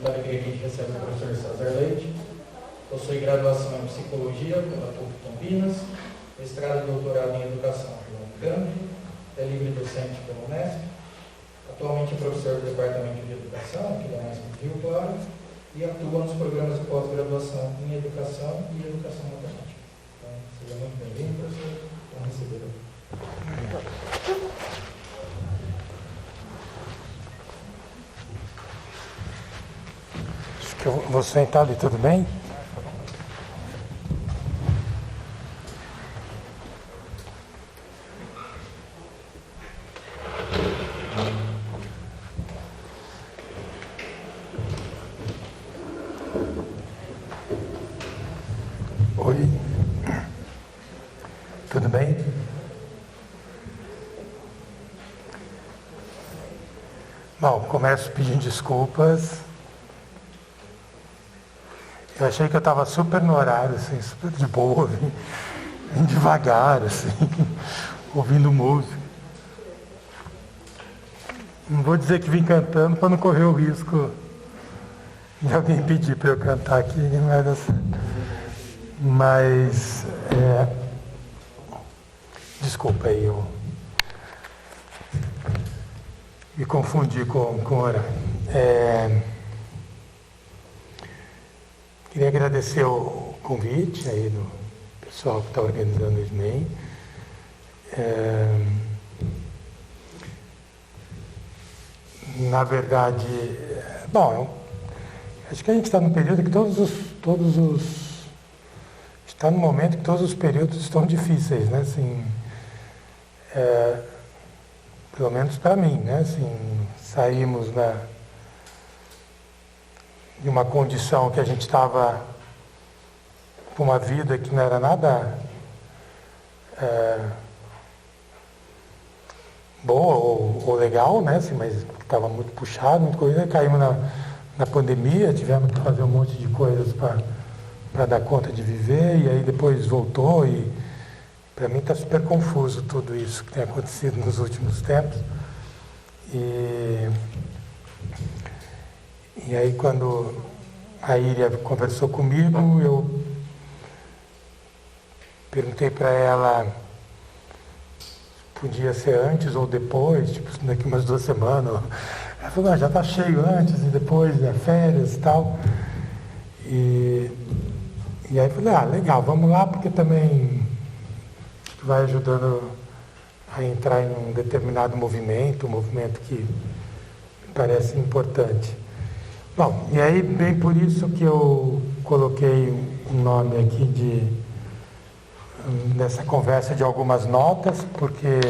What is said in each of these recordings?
muita alegria que a gente recebe o professor César Leite. Possui graduação em Psicologia pela PUC Campinas, mestrado e doutorado em Educação pela Unicamp, é livre docente pela Unesp. Atualmente é professor do Departamento de Educação, aqui da Unesp de Rio Claro, e atua nos programas de pós-graduação em Educação e Educação Matemática. Então, seja muito bem-vindo, professor. Vamos receber. Acho que eu vou sentar ali, tudo bem? Oi, tudo bem? Bom, começo pedindo desculpas. Eu achei que eu estava super no horário, assim, super de boa, vim devagar, assim, ouvindo música. Não vou dizer que vim cantando para não correr o risco de alguém pedir para eu cantar aqui, não vai dar certo. Mas, desculpa aí, eu me confundi com o horário. Queria agradecer o convite aí do pessoal que está organizando o SMEI. Na verdade, bom, acho que a gente está num período que está num momento que todos os períodos estão difíceis, né? Assim, pelo menos para mim, né? Assim, saímos de uma condição que a gente estava com uma vida que não era nada boa ou legal, né? Assim, mas estava muito puxado, muita coisa. Caímos na pandemia, tivemos que fazer um monte de coisas para dar conta de viver, e aí depois voltou, e para mim está super confuso tudo isso que tem acontecido nos últimos tempos. E aí quando a Iria conversou comigo, eu perguntei para ela se podia ser antes ou depois, tipo daqui umas 2 semanas. Ela falou, já está cheio antes e depois, férias e tal. E aí eu falei, legal, vamos lá, porque também vai ajudando a entrar em um determinado movimento, um movimento que me parece importante. Bom, e aí bem por isso que eu coloquei um nome aqui nessa conversa de algumas notas, porque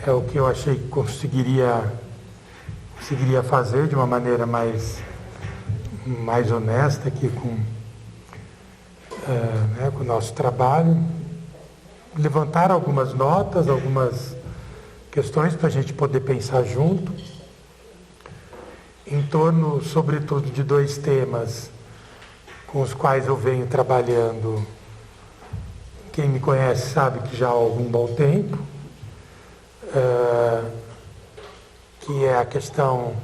é o que eu achei que conseguiria fazer de uma maneira mais honesta aqui com o nosso trabalho. Levantar algumas notas, algumas questões para a gente poder pensar junto, em torno, sobretudo, de 2 temas com os quais eu venho trabalhando. Quem me conhece sabe que já há algum bom tempo, que é a questão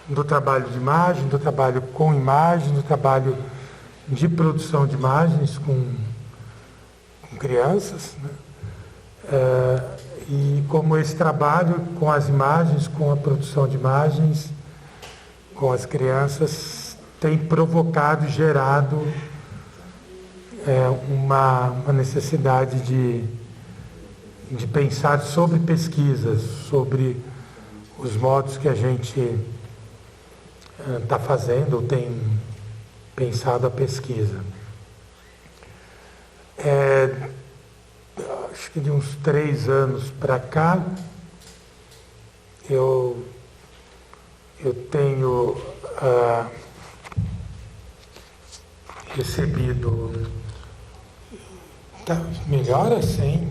do trabalho de imagem, do trabalho com imagem, do trabalho de produção de imagens com crianças, né? E como esse trabalho com as imagens, com a produção de imagens, com as crianças, tem provocado e gerado uma necessidade de pensar sobre pesquisas, sobre os modos que a gente está fazendo ou tem pensado a pesquisa. Acho que de uns 3 anos para cá, eu tenho recebido... Tá melhor assim?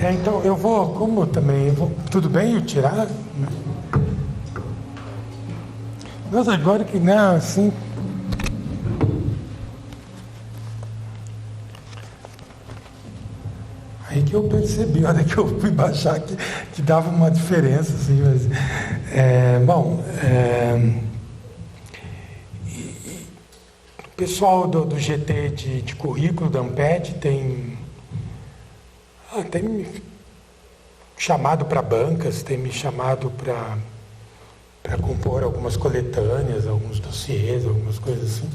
Então eu vou, como também, tudo bem eu tirar? Nossa, agora que não, assim... Aí que eu percebi, olha que eu fui baixar que dava uma diferença, assim, mas O pessoal do GT de currículo da Amped tem me chamado para bancas, tem me chamado para compor algumas coletâneas, alguns dossiês, algumas coisas assim.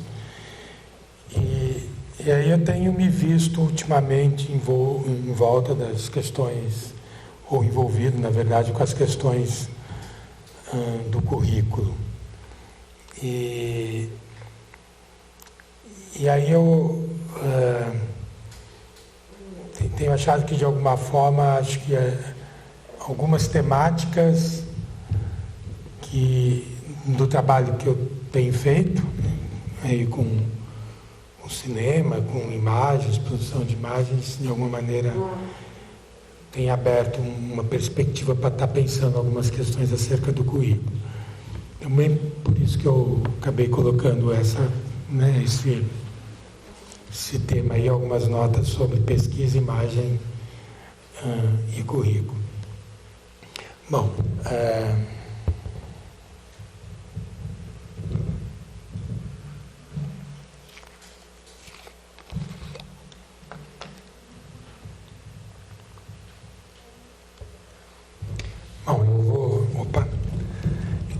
E aí eu tenho me visto ultimamente em volta das questões, ou envolvido, na verdade, com as questões do currículo. E aí eu tenho achado que, de alguma forma, acho que algumas temáticas do trabalho que eu tenho feito, aí com cinema, com imagens, produção de imagens, de alguma maneira tem aberto uma perspectiva para estar pensando algumas questões acerca do currículo. Também por isso que eu acabei colocando esse tema aí, algumas notas sobre pesquisa, imagem e currículo. Bom,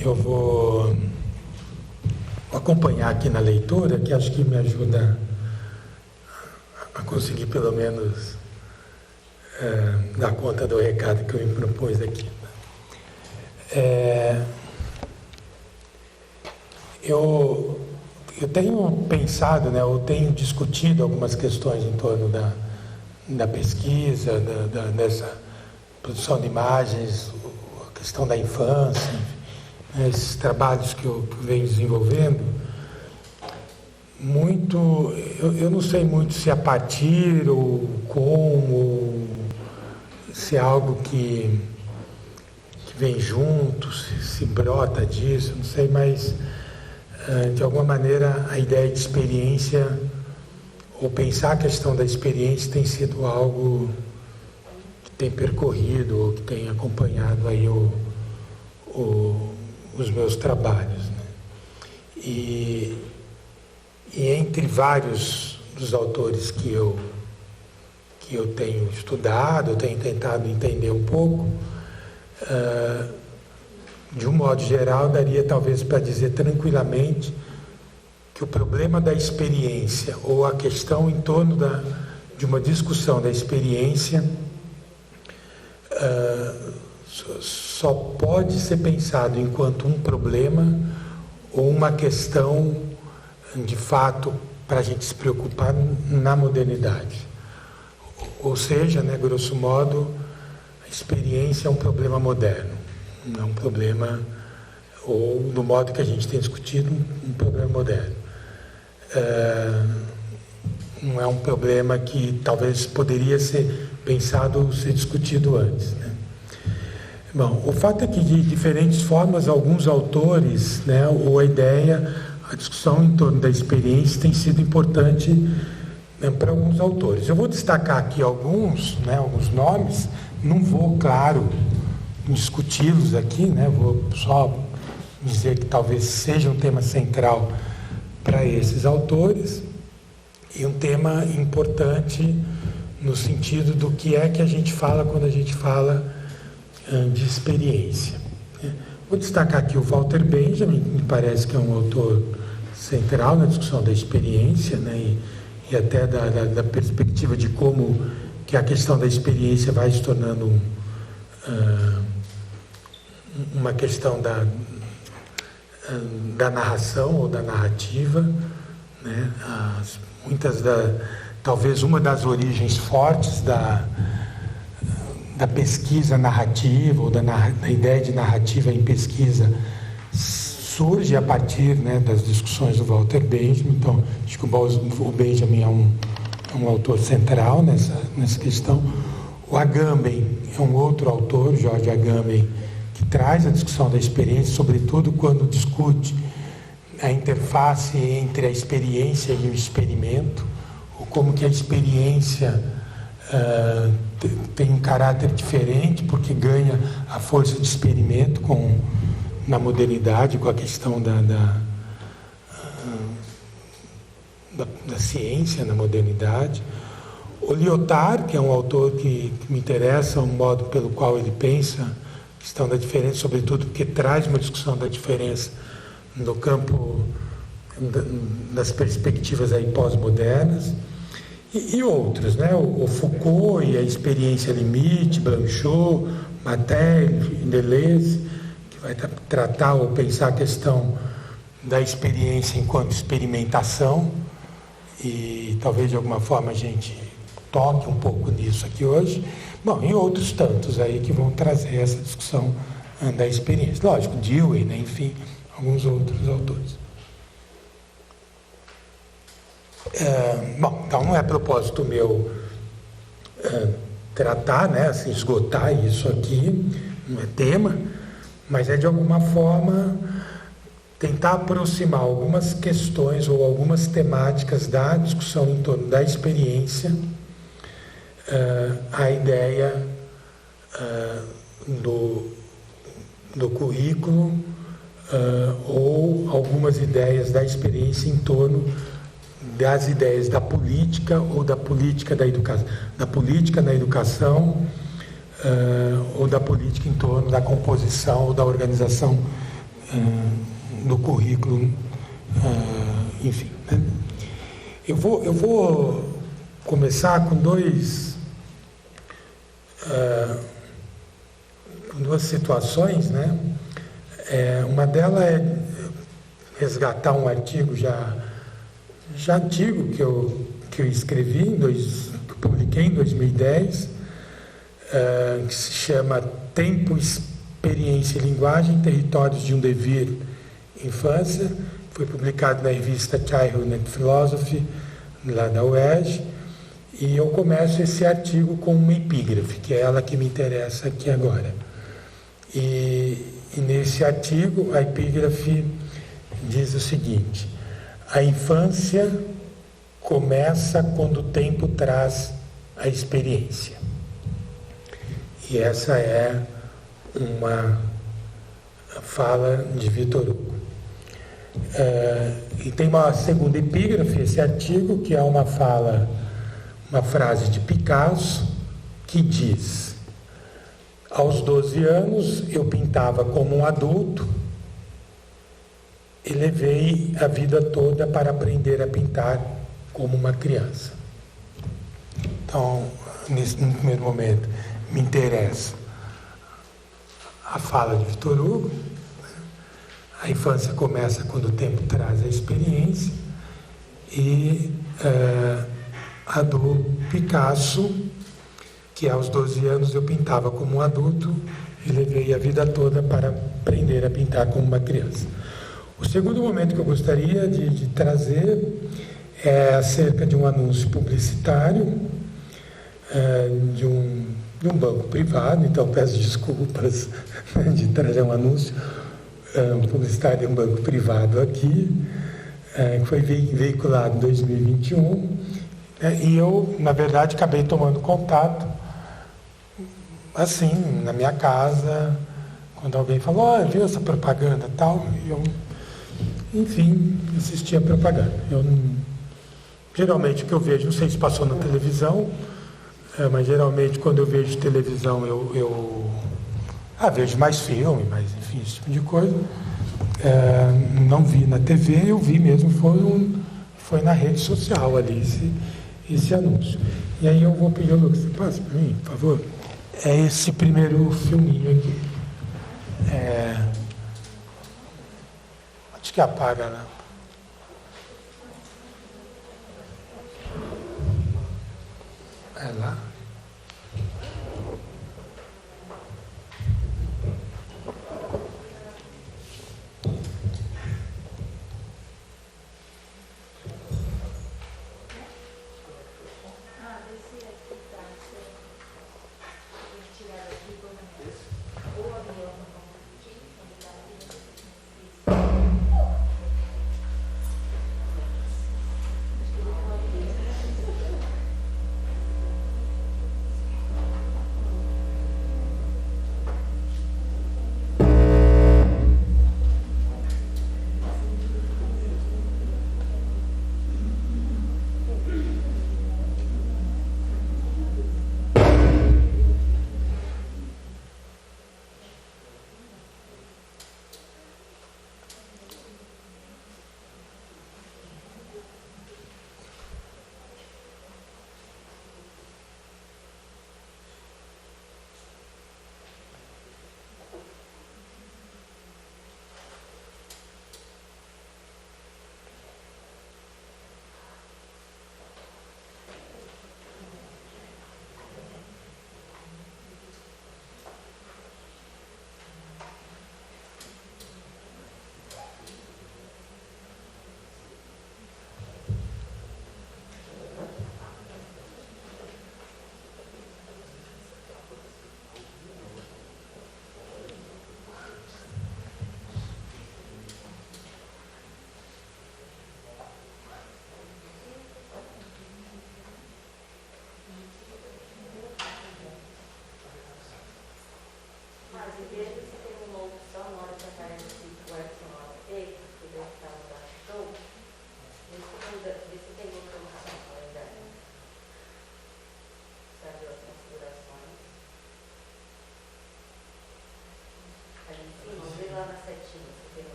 eu vou acompanhar aqui na leitura, que acho que me ajuda a conseguir pelo menos dar conta do recado que eu me propus aqui. Eu tenho pensado, eu tenho discutido algumas questões em torno da pesquisa, dessa produção de imagens, a questão da infância, esses trabalhos que eu venho desenvolvendo. Eu não sei muito se a partir ou como, ou se é algo que vem junto, se brota disso, não sei, mas de alguma maneira a ideia de experiência, ou pensar a questão da experiência, tem sido algo que tem percorrido, ou que tem acompanhado aí os meus trabalhos. E entre vários dos autores que eu tenho estudado, eu tenho tentado entender um pouco, de um modo geral, daria talvez para dizer tranquilamente que o problema da experiência, ou a questão em torno de uma discussão da experiência, só pode ser pensado enquanto um problema ou uma questão, de fato, para a gente se preocupar na modernidade. Ou seja, grosso modo, a experiência é um problema moderno, não é um problema, ou do modo que a gente tem discutido, um problema moderno. Não é um problema que talvez poderia ser pensado, ser discutido antes. Bom, o fato é que, de diferentes formas, alguns autores, ou a discussão em torno da experiência tem sido importante para alguns autores. Eu vou destacar aqui alguns nomes, não vou, claro, discuti-los aqui, vou só dizer que talvez seja um tema central para esses autores, e um tema importante no sentido do que é que a gente fala quando a gente fala de experiência. Vou destacar aqui o Walter Benjamin, que me parece que é um autor central na discussão da experiência, e até da perspectiva de como que a questão da experiência vai se tornando uma questão da narração ou da narrativa, talvez uma das origens fortes da pesquisa narrativa, ou da ideia de narrativa em pesquisa, surge a partir das discussões do Walter Benjamin. Então, acho que o Benjamin é um autor central nessa questão. O Agamben é um outro autor, George Agamben, que traz a discussão da experiência, sobretudo quando discute a interface entre a experiência e o experimento, ou como que a experiência tem um caráter diferente, porque ganha a força de experimento com na modernidade, com a questão da ciência na modernidade. O Lyotard, que é um autor que me interessa, o modo pelo qual ele pensa a questão da diferença, sobretudo porque traz uma discussão da diferença no campo das perspectivas aí pós-modernas, e outros, né? O Foucault e a experiência limite, Blanchot, Matel, Deleuze, que vai tratar ou pensar a questão da experiência enquanto experimentação, e talvez de alguma forma a gente toque um pouco nisso aqui hoje. Bom, e outros tantos aí que vão trazer essa discussão da experiência. Lógico, Dewey, né? Enfim, alguns outros autores. Bom, então não é propósito meu tratar, né, assim, esgotar isso aqui, não é tema, mas é de alguma forma tentar aproximar algumas questões ou algumas temáticas da discussão em torno da experiência à ideia do currículo ou algumas ideias da experiência em torno das ideias da política ou da política da educação, da política na educação ou da política em torno da composição ou da organização do currículo, enfim. Né? Eu vou começar com duas situações, né? Uma delas é resgatar um artigo já antigo que eu escrevi, que eu publiquei em 2010, que se chama Tempo, Experiência e Linguagem, Territórios de um Devir, Infância. Foi publicado na revista Childhood and Philosophy, lá da UERJ, e eu começo esse artigo com uma epígrafe, que é ela que me interessa aqui agora. E nesse artigo, a epígrafe diz o seguinte: a infância começa quando o tempo traz a experiência. E essa é uma fala de Victor Hugo. E tem uma segunda epígrafe, esse artigo, que é uma frase de Picasso, que diz: aos 12 anos eu pintava como um adulto e levei a vida toda para aprender a pintar como uma criança. Então, nesse primeiro momento, me interessa a fala de Victor Hugo. A infância começa quando o tempo traz a experiência, e a do Picasso, que aos 12 anos eu pintava como um adulto e levei a vida toda para aprender a pintar como uma criança. O segundo momento que eu gostaria de trazer é acerca de um anúncio publicitário de um banco privado. Então peço desculpas de trazer um anúncio publicitário de um banco privado aqui, que foi veiculado em 2021, e eu, na verdade, acabei tomando contato, assim, na minha casa, quando alguém falou: viu essa propaganda e tal, e eu, enfim, assisti a propaganda. Geralmente o que eu vejo, não sei se passou na televisão, mas geralmente quando eu vejo televisão eu vejo mais filme, mas enfim, esse tipo de coisa. Não vi na TV, eu vi mesmo, foi na rede social ali esse anúncio. E aí eu vou pedir ao Lucas, passa para mim, por favor. É esse primeiro filminho aqui. Acho que apaga, né? É lá.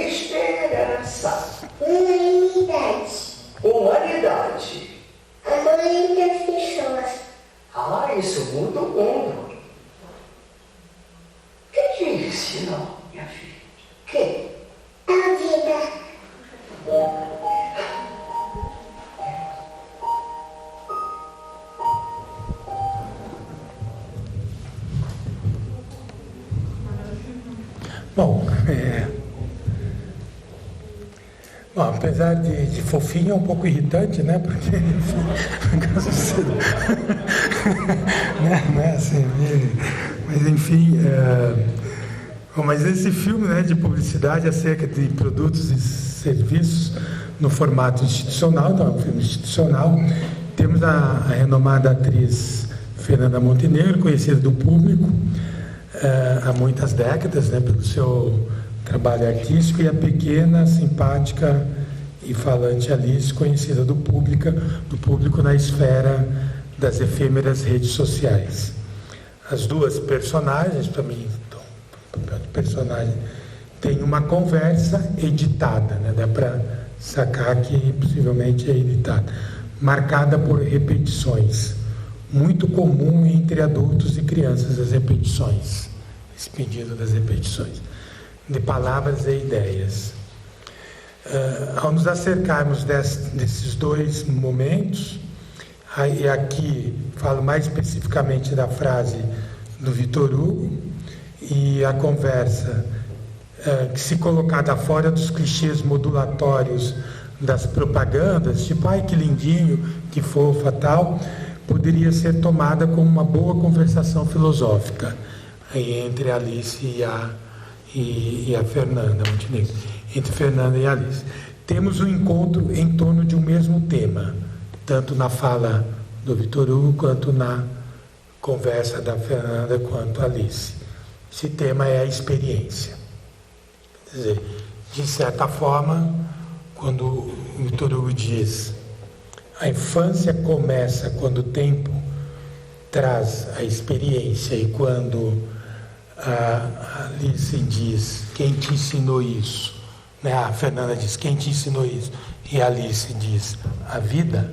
Esperança. Humanidade. Amor entre as pessoas. Ah, isso muda o mundo. Que disse, não, minha filha? Que? A vida. Bom, apesar de fofinho, é um pouco irritante, né? Porque, enfim, não é assim, mas enfim, mas esse filme, né, de publicidade acerca de produtos e serviços no formato institucional, então é um filme institucional. Temos a renomada atriz Fernanda Montenegro, conhecida do público há muitas décadas, né, pelo seu trabalho artístico, e a pequena, simpática e falante Alice, conhecida do público na esfera das efêmeras redes sociais. As duas personagens, para mim, o papel de personagem, tem uma conversa editada, né, dá para sacar que possivelmente é editada, marcada por repetições. Muito comum entre adultos e crianças as repetições, esse pedido das repetições, de palavras e ideias. Ao nos acercarmos desses dois momentos, e aqui falo mais especificamente da frase do Victor Hugo, e a conversa que, se colocada fora dos clichês modulatórios das propagandas, tipo, ai que lindinho, que fofa, tal, poderia ser tomada como uma boa conversação filosófica entre Alice e a Fernanda Montenegro, entre Fernanda e Alice. Temos um encontro em torno de um mesmo tema, tanto na fala do Victor Hugo, quanto na conversa da Fernanda, quanto Alice. Esse tema é a experiência. Quer dizer, de certa forma, quando o Victor Hugo diz a infância começa quando o tempo traz a experiência, e quando a Alice diz, quem te ensinou isso? Né? A Fernanda diz, quem te ensinou isso? E a Alice diz, a vida.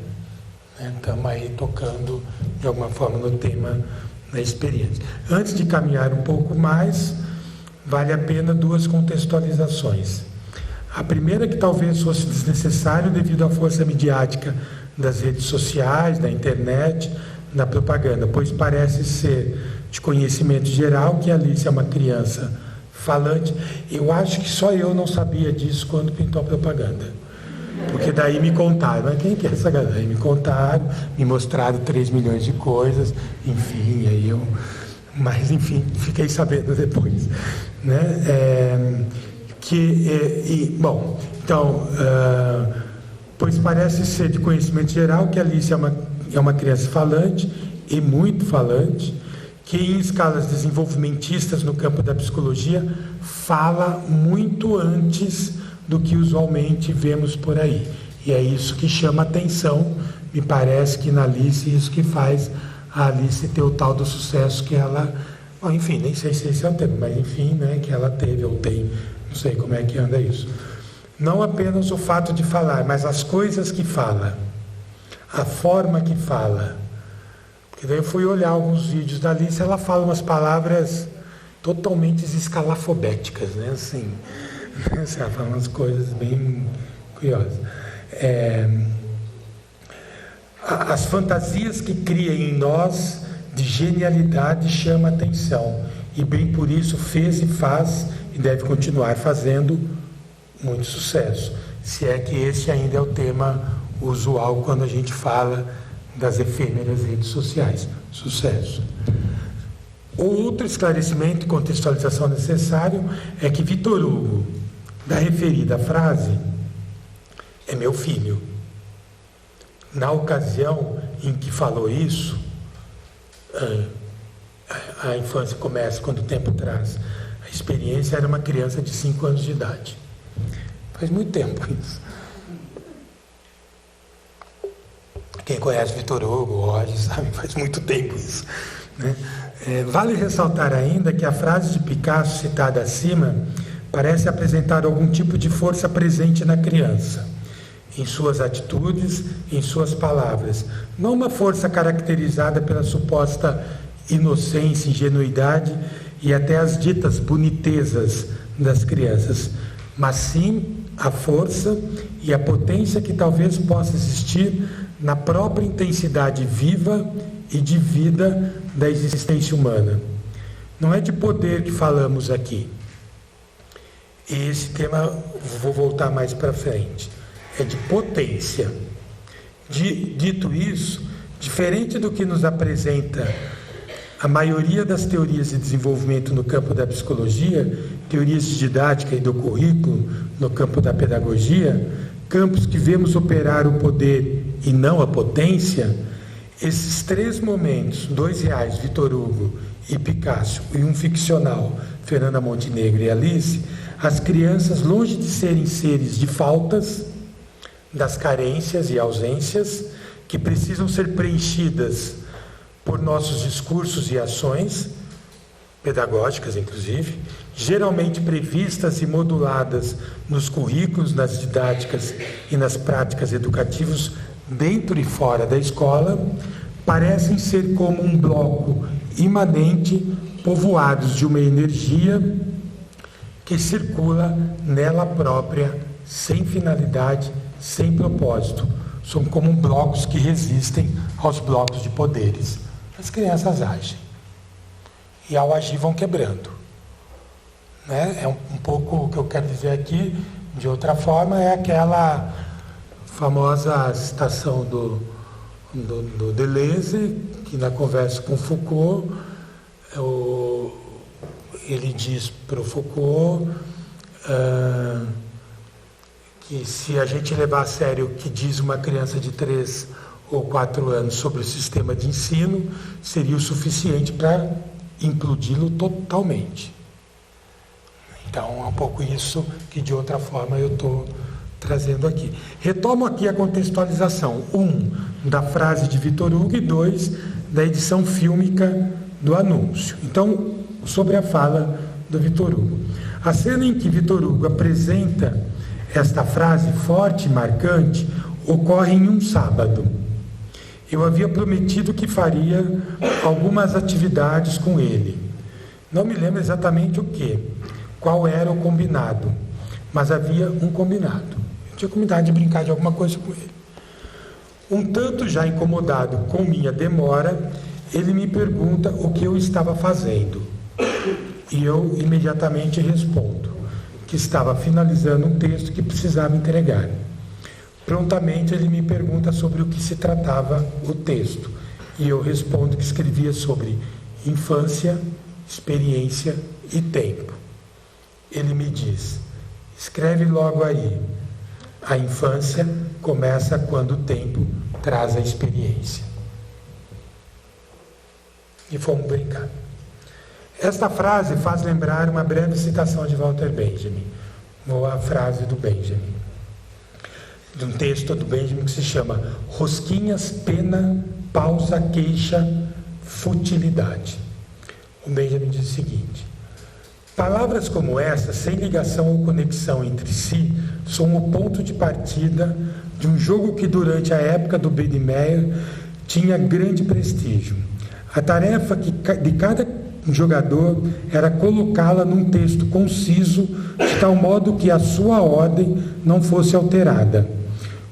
Estamos aí tocando de alguma forma no tema da experiência. Antes de caminhar um pouco mais, vale a pena duas contextualizações. A primeira, que talvez fosse desnecessário devido à força midiática das redes sociais, da internet, na propaganda, pois parece ser de conhecimento geral que Alice é uma criança falante. Eu acho que só eu não sabia disso quando pintou a propaganda, porque daí me contaram, mas quem que é essa galera? Me contaram, me mostraram 3 milhões de coisas, enfim, aí eu... Mas, enfim, fiquei sabendo depois, né? Bom, então, pois parece ser de conhecimento geral que Alice é uma criança falante, e muito falante, que em escalas desenvolvimentistas no campo da psicologia fala muito antes do que usualmente vemos por aí. E é isso que chama atenção, me parece que na Alice, isso que faz a Alice ter o tal do sucesso que ela... Bom, enfim, nem sei se esse é o termo, mas enfim, né, que ela teve ou tem, não sei como é que anda isso. Não apenas o fato de falar, mas as coisas que fala, a forma que fala. Porque daí eu fui olhar alguns vídeos da Alice, ela fala umas palavras totalmente escalafobéticas, né? Assim, ela fala umas coisas bem curiosas. As fantasias que cria em nós de genialidade chama atenção, e bem por isso fez e faz e deve continuar fazendo muito sucesso, se é que esse ainda é o tema usual quando a gente fala das efêmeras redes sociais. Sucesso. Outro esclarecimento e contextualização necessário é que Victor Hugo, da referida frase, é meu filho. Na ocasião em que falou isso, a infância começa, quando o tempo traz a experiência, era uma criança de 5 anos de idade. Faz muito tempo isso. Quem conhece Vitor Hugo, hoje, sabe, faz muito tempo isso, né? Vale ressaltar ainda que a frase de Picasso citada acima parece apresentar algum tipo de força presente na criança, em suas atitudes, em suas palavras. Não uma força caracterizada pela suposta inocência, ingenuidade e até as ditas bonitezas das crianças, mas sim a força e a potência que talvez possa existir na própria intensidade viva e de vida da existência humana. Não é de poder que falamos aqui. E esse tema vou voltar mais para frente. É de potência. Dito isso, diferente do que nos apresenta a maioria das teorias de desenvolvimento no campo da psicologia, teorias de didática e do currículo no campo da pedagogia, campos que vemos operar o poder e não a potência, esses 3 momentos, 2 reais, Vitor Hugo e Picasso, e um ficcional, Fernanda Montenegro e Alice, as crianças, longe de serem seres de faltas, das carências e ausências, que precisam ser preenchidas por nossos discursos e ações, pedagógicas inclusive, geralmente previstas e moduladas nos currículos, nas didáticas e nas práticas educativas dentro e fora da escola, parecem ser como um bloco imanente, povoados de uma energia que circula nela própria, sem finalidade, sem propósito. São como blocos que resistem aos blocos de poderes. As crianças agem. E ao agir vão quebrando. Né? É um pouco o que eu quero dizer aqui, de outra forma, é aquela famosa citação do Deleuze, que na conversa com Foucault, ele diz para o Foucault que se a gente levar a sério o que diz uma criança de 3 ou 4 anos sobre o sistema de ensino, seria o suficiente para implodi-lo totalmente. Então, é um pouco isso que, de outra forma, eu estou trazendo aqui. Retomo aqui a contextualização. 1, da frase de Vitor Hugo, e 2, da edição fílmica do anúncio. Então, sobre a fala do Vitor Hugo. A cena em que Vitor Hugo apresenta esta frase forte e marcante ocorre em um sábado. Eu havia prometido que faria algumas atividades com ele. Não me lembro exatamente o que, qual era o combinado, mas havia um combinado. Eu tinha combinado de brincar de alguma coisa com ele. Um tanto já incomodado com minha demora, ele me pergunta o que eu estava fazendo. E eu imediatamente respondo que estava finalizando um texto que precisava entregar. Prontamente ele me pergunta sobre o que se tratava o texto. E eu respondo que escrevia sobre infância, experiência e tempo. Ele me diz: escreve logo aí. A infância começa quando o tempo traz a experiência. E fomos brincar. Esta frase faz lembrar uma breve citação de Walter Benjamin. Ou a frase do Benjamin. De um texto do Benjamin que se chama Rosquinhas, Pena, Pausa, Queixa, Futilidade. O Benjamin diz o seguinte: palavras como essa, sem ligação ou conexão entre si, são o ponto de partida de um jogo que durante a época do Baedeker tinha grande prestígio. A tarefa de cada jogador era colocá-la num texto conciso, de tal modo que a sua ordem não fosse alterada.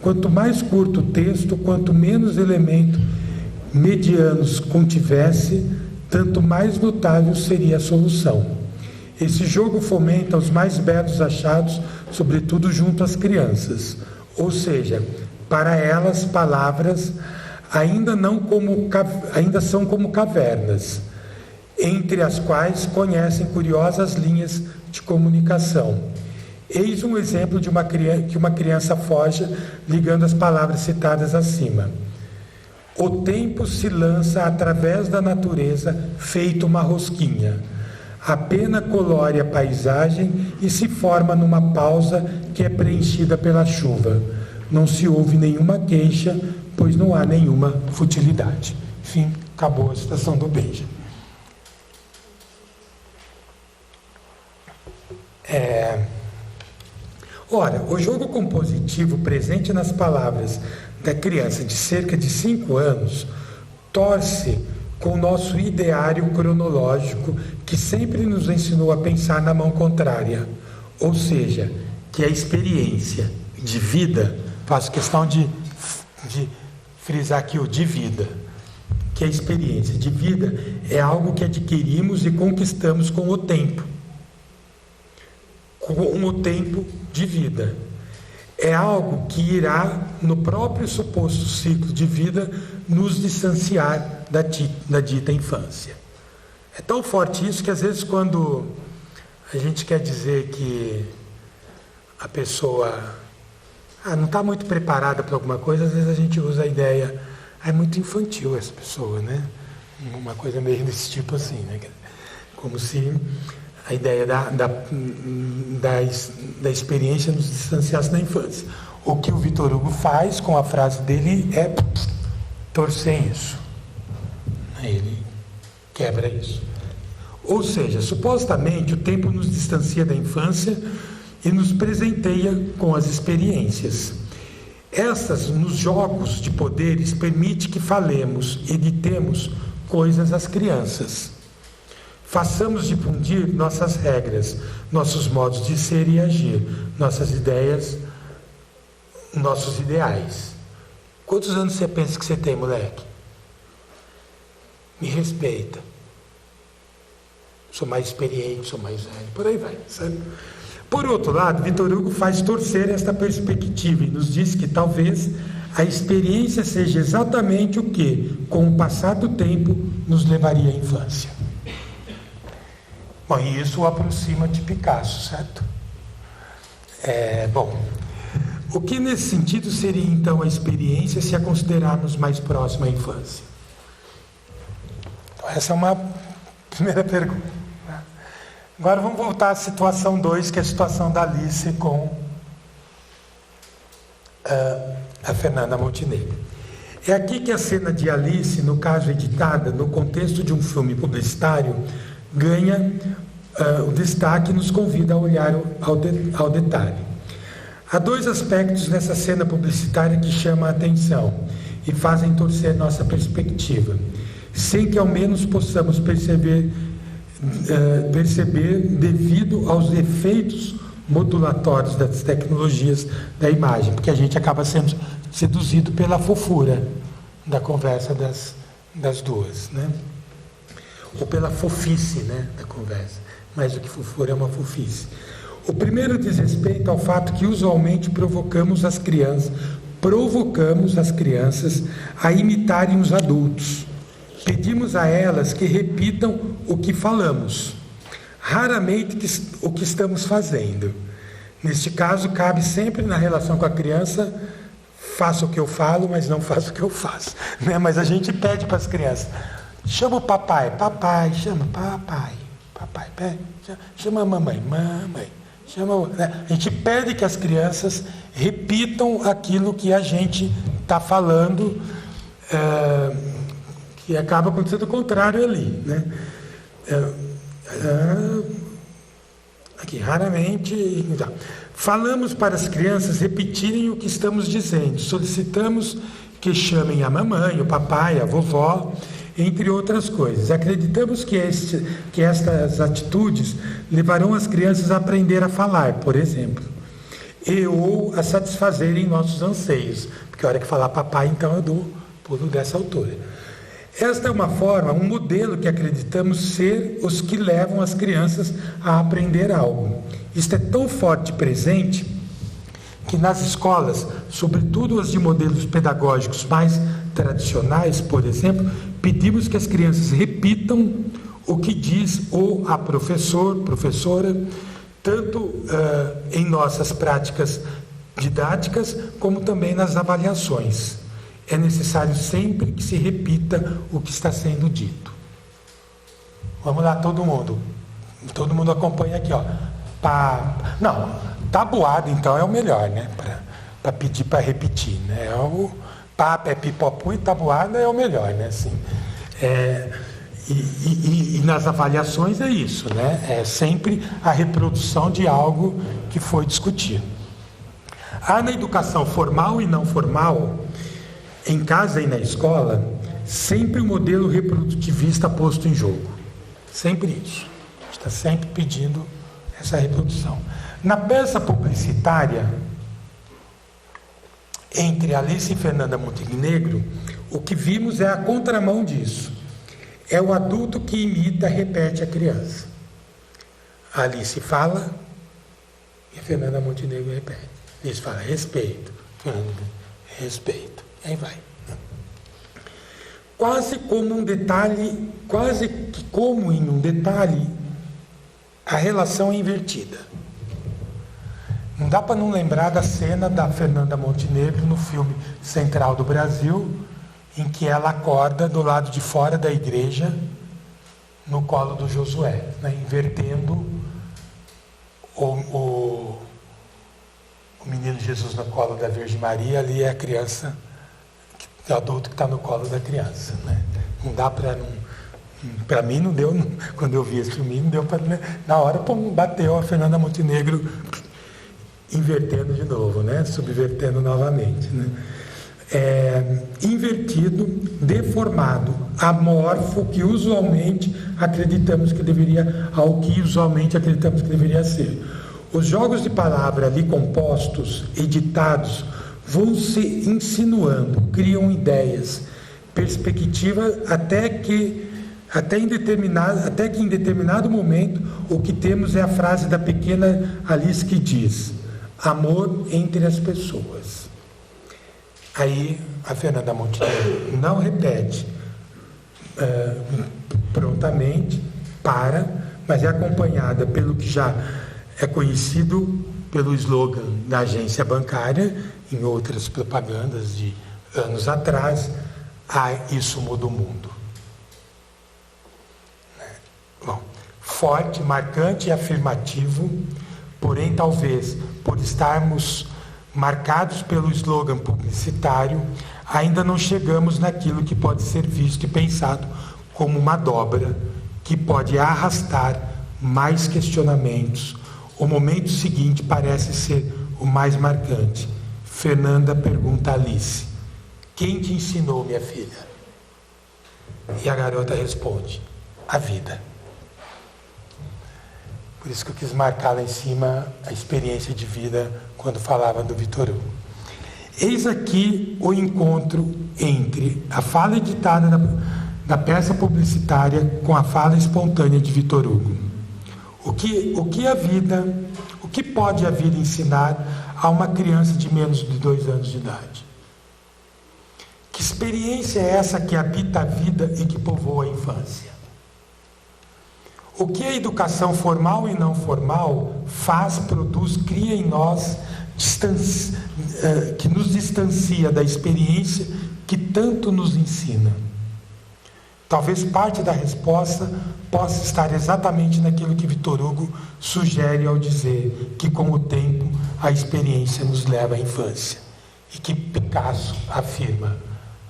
Quanto mais curto o texto, quanto menos elementos medianos contivesse, tanto mais notável seria a solução. Esse jogo fomenta os mais belos achados, sobretudo junto às crianças. Ou seja, para elas, palavras ainda são como cavernas, entre as quais conhecem curiosas linhas de comunicação. Eis um exemplo de que uma criança forja ligando as palavras citadas acima. O tempo se lança através da natureza, feito uma rosquinha. A pena colore a paisagem e se forma numa pausa que é preenchida pela chuva. Não se ouve nenhuma queixa, pois não há nenhuma futilidade. Enfim, acabou a citação do Benjamin. Ora, o jogo compositivo presente nas palavras da criança de cerca de 5 anos torce com o nosso ideário cronológico que sempre nos ensinou a pensar na mão contrária, ou seja, que a experiência de vida, faço questão de frisar aqui o de vida, que a experiência de vida é algo que adquirimos e conquistamos com o tempo de vida. É algo que irá, no próprio suposto ciclo de vida, nos distanciar da dita infância. É tão forte isso que às vezes quando a gente quer dizer que a pessoa não está muito preparada para alguma coisa, às vezes a gente usa a ideia, é muito infantil essa pessoa, né? Uma coisa meio desse tipo assim, né? Como se a ideia da experiência nos distanciasse da infância. O que o Vitor Hugo faz com a frase dele é torcer isso. Ele quebra isso. Ou seja, supostamente o tempo nos distancia da infância e nos presenteia com as experiências. Essas, nos jogos de poderes, permite que falemos e ditemos coisas às crianças. Façamos difundir nossas regras, nossos modos de ser e agir, nossas ideias, nossos ideais. Quantos anos você pensa que você tem, moleque? Me respeita. Sou mais experiente, sou mais velho, por aí vai, sabe? Por outro lado, Vitor Hugo faz torcer esta perspectiva e nos diz que talvez a experiência seja exatamente o que, com o passar do tempo, nos levaria à infância. Bom, e isso o aproxima de Picasso, certo? O que nesse sentido seria então a experiência se a considerarmos mais próxima à infância? Então, essa é uma primeira pergunta. Agora vamos voltar à situação 2, que é a situação da Alice com a Fernanda Montenegro. É aqui que a cena de Alice, no caso editada, no contexto de um filme publicitário, ganha o destaque e nos convida a olhar ao detalhe. Há 2 aspectos nessa cena publicitária que chamam a atenção e fazem torcer nossa perspectiva, sem que ao menos possamos perceber devido aos efeitos modulatórios das tecnologias da imagem, porque a gente acaba sendo seduzido pela fofura da conversa das duas, né? Ou pela fofice, né, da conversa. Mais do que fofura, é uma fofice. O primeiro diz respeito ao fato que usualmente provocamos as crianças a imitarem os adultos. Pedimos a elas que repitam o que falamos, raramente o que estamos fazendo. Neste caso, cabe sempre na relação com a criança, faça o que eu falo, mas não faça o que eu faço, né? Mas a gente pede para as crianças, chama o papai, chama papai, chama a mamãe, né? A gente pede que as crianças repitam aquilo que a gente está falando, que acaba acontecendo o contrário ali, né? Aqui, raramente, então, falamos para as crianças repetirem o que estamos dizendo, solicitamos que chamem a mamãe, o papai, a vovó, entre outras coisas. Acreditamos que estas atitudes levarão as crianças a aprender a falar, por exemplo, ou a satisfazerem nossos anseios, porque a hora que falar papai, então eu dou pulo dessa altura. Esta é uma forma, um modelo que acreditamos ser os que levam as crianças a aprender algo. Isto é tão forte e presente que nas escolas, sobretudo as de modelos pedagógicos mais tradicionais, por exemplo, pedimos que as crianças repitam o que diz ou a professora, tanto em nossas práticas didáticas, como também nas avaliações. é necessário sempre que se repita o que está sendo dito. Vamos lá, todo mundo. Todo mundo acompanha aqui, ó. Não, tabuada então é o melhor, né? Para pedir para repetir, né? O pá, pé, pipopu e tabuada é o melhor, né? Assim, e nas avaliações é isso, né? É sempre a reprodução de algo que foi discutido. Há na educação formal e não formal, em casa e na escola, sempre o modelo reprodutivista posto em jogo. Sempre isso. Está sempre pedindo essa reprodução. Na peça publicitária, entre Alice e Fernanda Montenegro, o que vimos é a contramão disso. É o adulto que imita, repete a criança. A Alice fala e a Fernanda Montenegro repete. Alice fala, respeito. Fernanda, respeito. E aí vai. Quase como um detalhe, quase que como em um detalhe, a relação é invertida. Não dá para não lembrar da cena da Fernanda Montenegro no filme Central do Brasil, em que ela acorda do lado de fora da igreja, no colo do Josué, né, invertendo o menino Jesus no colo da Virgem Maria, ali é a criança, o adulto que está no colo da criança. Né? Não dá para não. Para mim não deu, quando eu vi esse filme, não deu para. Na hora bateu a Fernanda Montenegro invertendo de novo, né? Subvertendo novamente. Né? Invertido, deformado, amorfo, que usualmente acreditamos que deveria, ao que usualmente acreditamos que deveria ser. Os jogos de palavra ali compostos, editados, vão se insinuando, criam ideias, perspectiva, até que em determinado momento o que temos é a frase da pequena Alice que diz: amor entre as pessoas. Aí a Fernanda Montenegro não repete prontamente, mas é acompanhada pelo que já é conhecido pelo slogan da agência bancária, em outras propagandas de anos atrás: isso muda o mundo. Bom, forte, marcante e afirmativo, porém talvez por estarmos marcados pelo slogan publicitário, ainda não chegamos naquilo que pode ser visto e pensado como uma dobra que pode arrastar mais questionamentos. O momento seguinte parece ser o mais marcante. Fernanda pergunta a Alice: quem te ensinou, minha filha? E a garota responde: a vida. Por isso que eu quis marcar lá em cima a experiência de vida quando falava do Victor Hugo. Eis aqui o encontro entre a fala editada da peça publicitária com a fala espontânea de Victor Hugo. O que pode a vida ensinar a uma criança de menos de 2 anos de idade? Que experiência é essa que habita a vida e que povoa a infância? O que a educação formal e não formal faz, produz, cria em nós, que nos distancia da experiência que tanto nos ensina? Talvez parte da resposta possa estar exatamente naquilo que Victor Hugo sugere ao dizer que, com o tempo, a experiência nos leva à infância. E que Picasso afirma: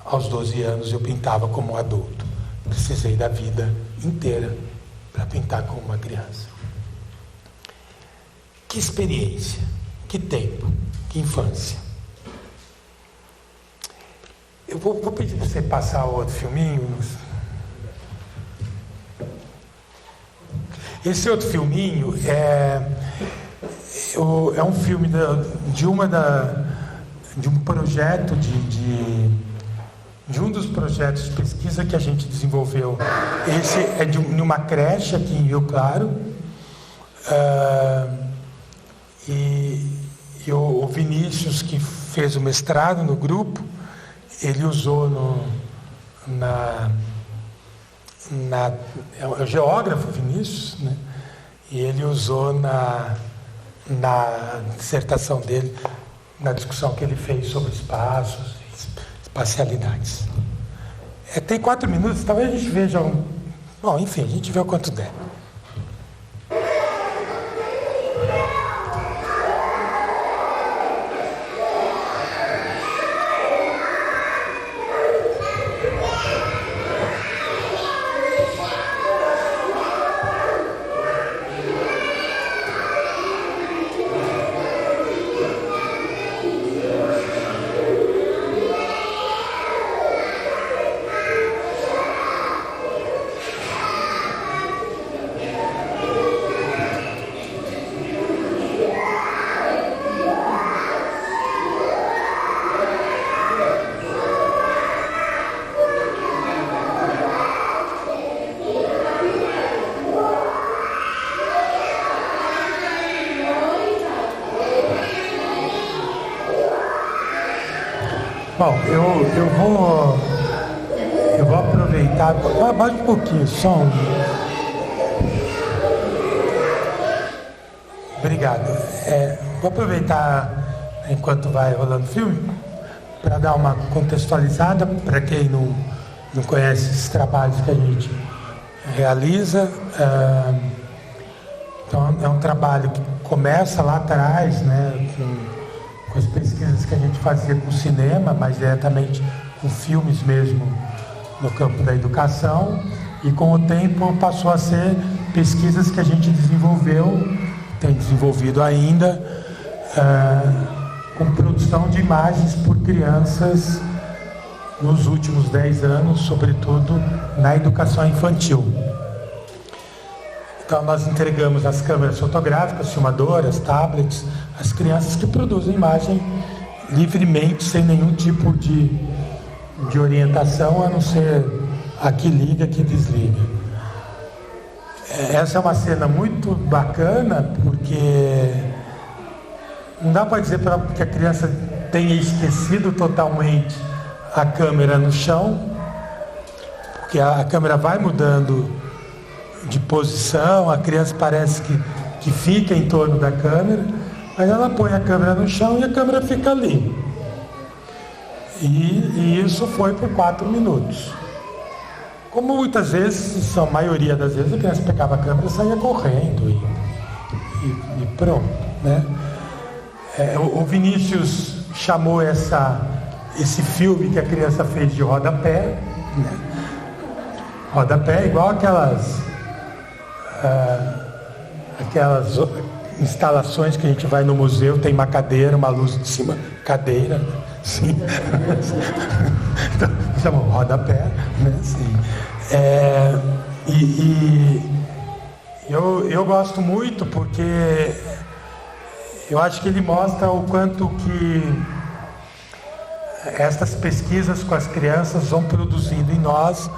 aos 12 anos eu pintava como um adulto. Precisei da vida inteira para pintar como uma criança. Que experiência, que tempo, que infância. Eu vou pedir para você passar outro filminho. Esse outro filminho é um filme de um projeto de um dos projetos de pesquisa que a gente desenvolveu. Esse é de uma creche aqui em Rio Claro. E o Vinícius, que fez o mestrado no grupo, ele usou é o geógrafo Vinícius, né? E ele usou na dissertação dele, na discussão que ele fez sobre espaços, parcialidades. Tem 4 minutos, talvez a gente veja Bom, enfim, a gente vê o quanto der. Bom, eu vou aproveitar. Abaixa um pouquinho o som. Obrigado. Vou aproveitar enquanto vai rolando o filme para dar uma contextualizada para quem não conhece esses trabalhos que a gente realiza. Então é um trabalho que começa lá atrás, né, com as pesquisas que a gente fazia com cinema, mais diretamente com filmes mesmo no campo da educação, e com o tempo passou a ser pesquisas que a gente desenvolveu, tem desenvolvido ainda, com produção de imagens por crianças nos últimos 10 anos, sobretudo na educação infantil. Então nós entregamos as câmeras fotográficas, filmadoras, tablets, às crianças que produzem imagem livremente, sem nenhum tipo de orientação, a não ser aqui liga, aqui desliga. Essa é uma cena muito bacana, porque não dá para dizer que a criança tenha esquecido totalmente a câmera no chão, porque a câmera vai mudando de posição, a criança parece que fica em torno da câmera, mas ela põe a câmera no chão e a câmera fica ali. E isso foi por 4 minutos. Como muitas vezes, a maioria das vezes, a criança pegava a câmera e saía correndo e pronto, né? O Vinícius chamou esse filme que a criança fez de rodapé, né? Rodapé igual aquelas instalações que a gente vai no museu, tem uma cadeira, uma luz de cima, cadeira, sim. Então, chama rodapé, né? Sim. Eu gosto muito porque eu acho que ele mostra o quanto que estas pesquisas com as crianças vão produzindo em nós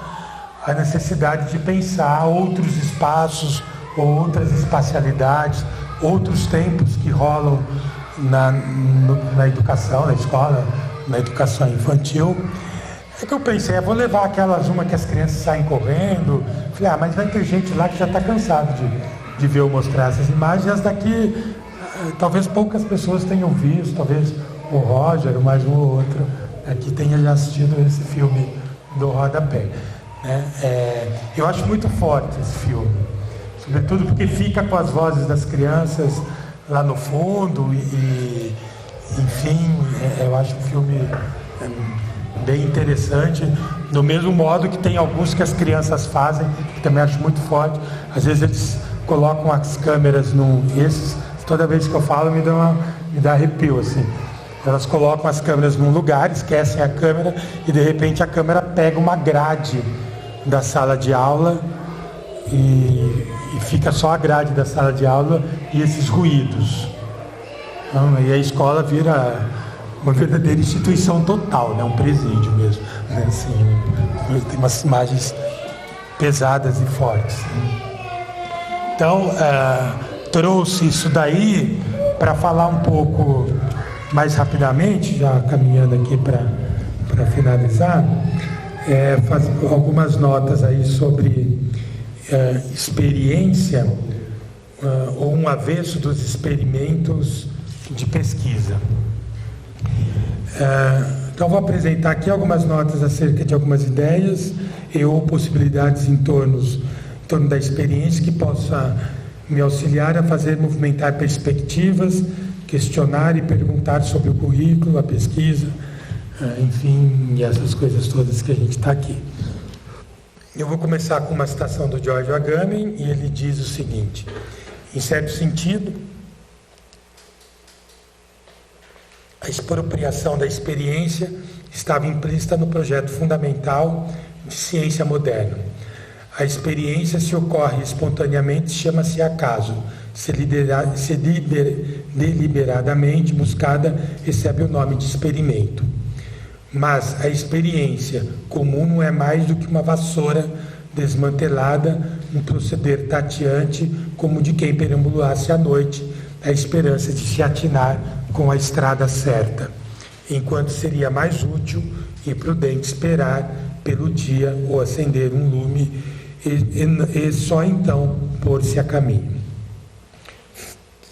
a necessidade de pensar outros espaços, outras espacialidades, outros tempos que rolam na educação, na escola, na educação infantil. É que eu pensei, vou levar uma que as crianças saem correndo. Falei, mas vai ter gente lá que já está cansado de ver eu mostrar essas imagens. E as daqui, talvez poucas pessoas tenham visto, talvez o Roger, mais um ou outro, aqui tenha já assistido esse filme do Rodapé. Eu acho muito forte esse filme, sobretudo porque fica com as vozes das crianças lá no fundo e enfim, eu acho um filme bem interessante, do mesmo modo que tem alguns que as crianças fazem, que também acho muito forte. Às vezes eles colocam as câmeras esses, toda vez que eu falo me dá arrepio, assim. Elas colocam as câmeras num lugar, esquecem a câmera e de repente a câmera pega uma grade da sala de aula e fica só a grade da sala de aula e esses ruídos. Então, e a escola vira uma verdadeira instituição total, né? Um presídio mesmo, né? Assim, tem umas imagens pesadas e fortes, né? Então, trouxe isso daí para falar um pouco mais rapidamente, já caminhando aqui para finalizar, fazer algumas notas aí sobre experiência ou um avesso dos experimentos de pesquisa. Então, vou apresentar aqui algumas notas acerca de algumas ideias e ou possibilidades em torno da experiência que possa me auxiliar a fazer movimentar perspectivas, questionar e perguntar sobre o currículo, a pesquisa, enfim, e essas coisas todas que a gente está aqui. Eu vou começar com uma citação do Giorgio Agamben, e ele diz o seguinte: em certo sentido, a expropriação da experiência estava implícita no projeto fundamental de ciência moderna. A experiência, se ocorre espontaneamente, chama-se acaso. Se deliberadamente buscada, recebe o nome de experimento. Mas a experiência comum não é mais do que uma vassoura desmantelada, um proceder tateante, como de quem perambulasse à noite, a esperança de se atinar com a estrada certa, enquanto seria mais útil e prudente esperar pelo dia ou acender um lume e só então pôr-se a caminho.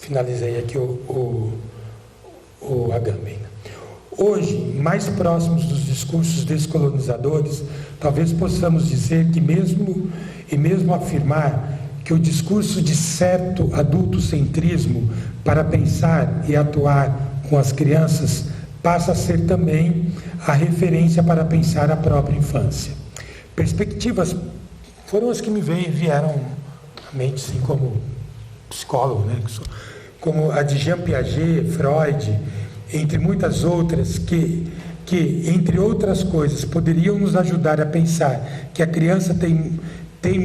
Finalizei aqui o Agamben. Hoje, mais próximos dos discursos descolonizadores, talvez possamos dizer que mesmo afirmar que o discurso de certo adultocentrismo para pensar e atuar com as crianças passa a ser também a referência para pensar a própria infância. Perspectivas foram as que me vieram à mente, assim, como psicólogo, né? Como a de Jean Piaget, Freud, entre muitas outras, que, entre outras coisas, poderiam nos ajudar a pensar que a criança tem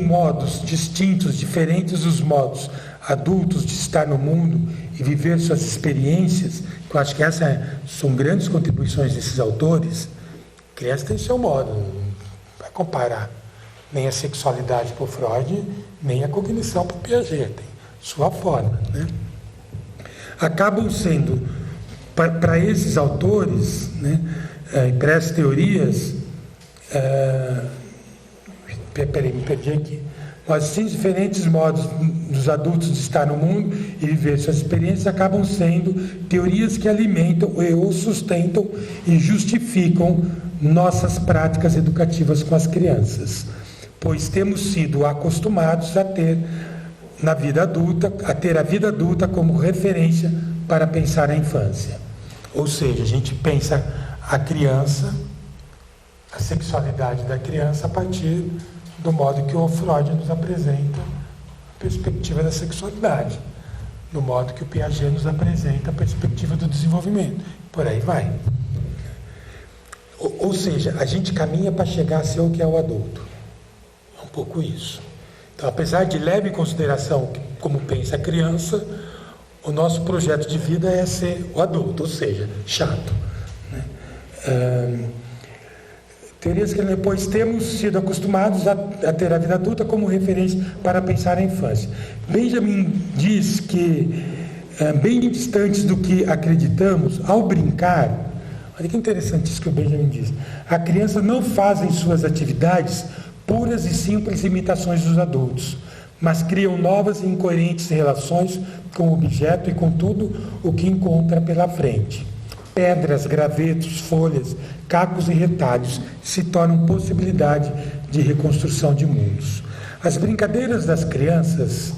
modos distintos, diferentes dos modos adultos de estar no mundo e viver suas experiências, que eu acho que essas são grandes contribuições desses autores. A criança tem seu modo, não vai comparar nem a sexualidade para o Freud, nem a cognição para o Piaget, tem sua forma, né? Acabam sendo, para esses autores, né, para essas teorias, me perdi aqui. Mas sim, diferentes modos dos adultos de estar no mundo e viver suas experiências acabam sendo teorias que alimentam ou sustentam e justificam nossas práticas educativas com as crianças, pois temos sido acostumados a ter a vida adulta como referência para pensar a infância. Ou seja, a gente pensa a criança, a sexualidade da criança a partir do modo que o Freud nos apresenta a perspectiva da sexualidade, no modo que o Piaget nos apresenta a perspectiva do desenvolvimento. Por aí vai. Ou seja, a gente caminha para chegar a ser o que é o adulto. É um pouco isso. Então, apesar de leve em consideração como pensa a criança, o nosso projeto de vida é ser o adulto, ou seja, chato, né? Teorias que depois temos sido acostumados a ter a vida adulta como referência para pensar a infância. Benjamin diz que, bem distantes do que acreditamos, ao brincar, olha que interessante isso que o Benjamin diz, a criança não faz em suas atividades puras e simples imitações dos adultos, mas criam novas e incoerentes relações com o objeto e com tudo o que encontra pela frente. Pedras, gravetos, folhas, cacos e retalhos se tornam possibilidade de reconstrução de mundos. As brincadeiras das crianças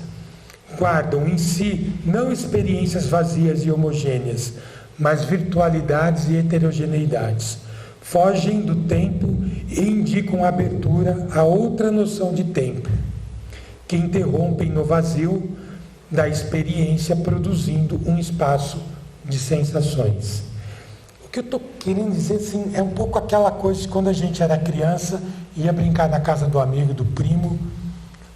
guardam em si não experiências vazias e homogêneas, mas virtualidades e heterogeneidades. Fogem do tempo e indicam a abertura a outra noção de tempo, que interrompem no vazio da experiência, produzindo um espaço de sensações. O que eu estou querendo dizer, assim, é um pouco aquela coisa de quando a gente era criança, ia brincar na casa do amigo, do primo,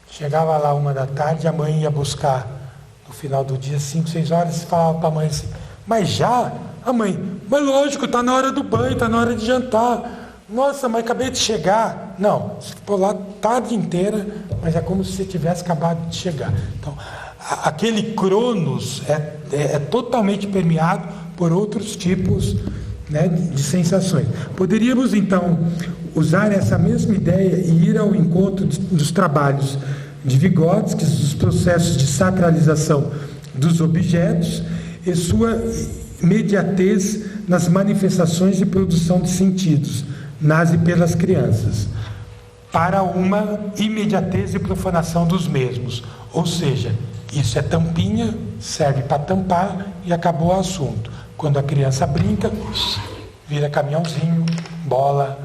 chegava lá 1h, a mãe ia buscar no final do dia, 5, 6 horas, e falava para a mãe assim, mas já? A mãe, mas lógico, está na hora do banho, está na hora de jantar. Nossa, mas acabei de chegar. Não, você ficou lá a tarde inteira, mas é como se você tivesse acabado de chegar. Então, aquele cronos é totalmente permeado por outros tipos, né, de sensações. Poderíamos, então, usar essa mesma ideia e ir ao encontro dos trabalhos de Vygotsky, dos processos de sacralização dos objetos e sua imediatez nas manifestações de produção de sentidos, nas e pelas crianças, para uma imediatez e profanação dos mesmos. Ou seja, isso é tampinha, serve para tampar e acabou o assunto. Quando a criança brinca, vira caminhãozinho, bola,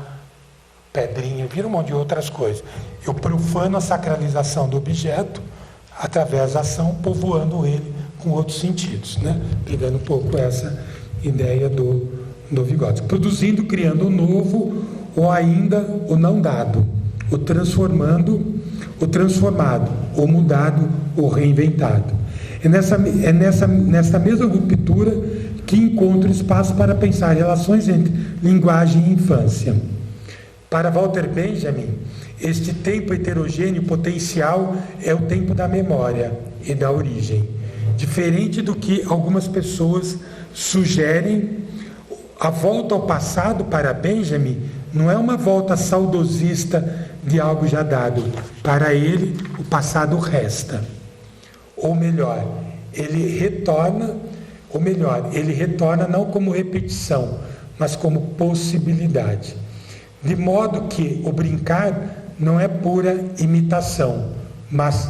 pedrinha, vira um monte de outras coisas. Eu profano a sacralização do objeto através da ação, povoando ele com outros sentidos, né? Pegando um pouco essa ideia do Vygotsky. Produzindo, criando o novo, ou ainda o não dado, o transformando, o transformado, ou mudado, ou reinventado. É nessa mesma ruptura que encontro espaço para pensar relações entre linguagem e infância. Para Walter Benjamin, este tempo heterogêneo potencial é o tempo da memória e da origem. Diferente do que algumas pessoas sugerem, a volta ao passado para Benjamin não é uma volta saudosista de algo já dado. Para ele, o passado resta. Ou melhor, ele retorna não como repetição, mas como possibilidade. De modo que o brincar não é pura imitação, mas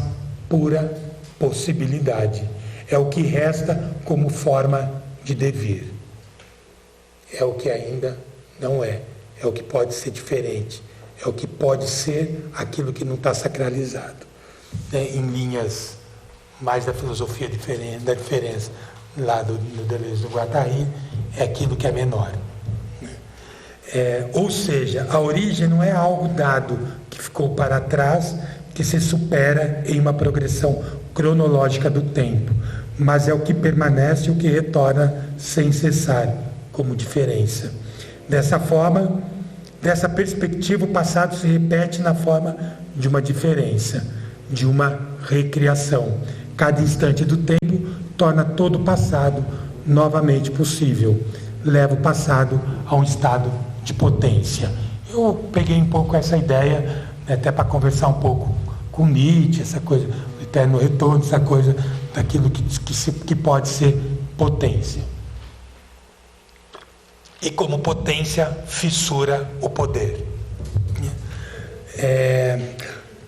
pura possibilidade. É o que resta como forma de devir. É o que ainda não é. É o que pode ser diferente. É o que pode ser aquilo que não está sacralizado. Em linhas mais da filosofia da diferença, lá do Deleuze, do Guattari, é aquilo que é menor. Ou seja, a origem não é algo dado que ficou para trás, que se supera em uma progressão cronológica do tempo, mas é o que permanece e o que retorna sem cessar, como diferença. Dessa forma, dessa perspectiva, o passado se repete na forma de uma diferença, de uma recriação. Cada instante do tempo torna todo o passado novamente possível, leva o passado a um estado de potência. Eu peguei um pouco essa ideia, né, até para conversar um pouco com Nietzsche, essa coisa do eterno retorno, essa coisa daquilo que pode ser potência. E como potência fissura o poder.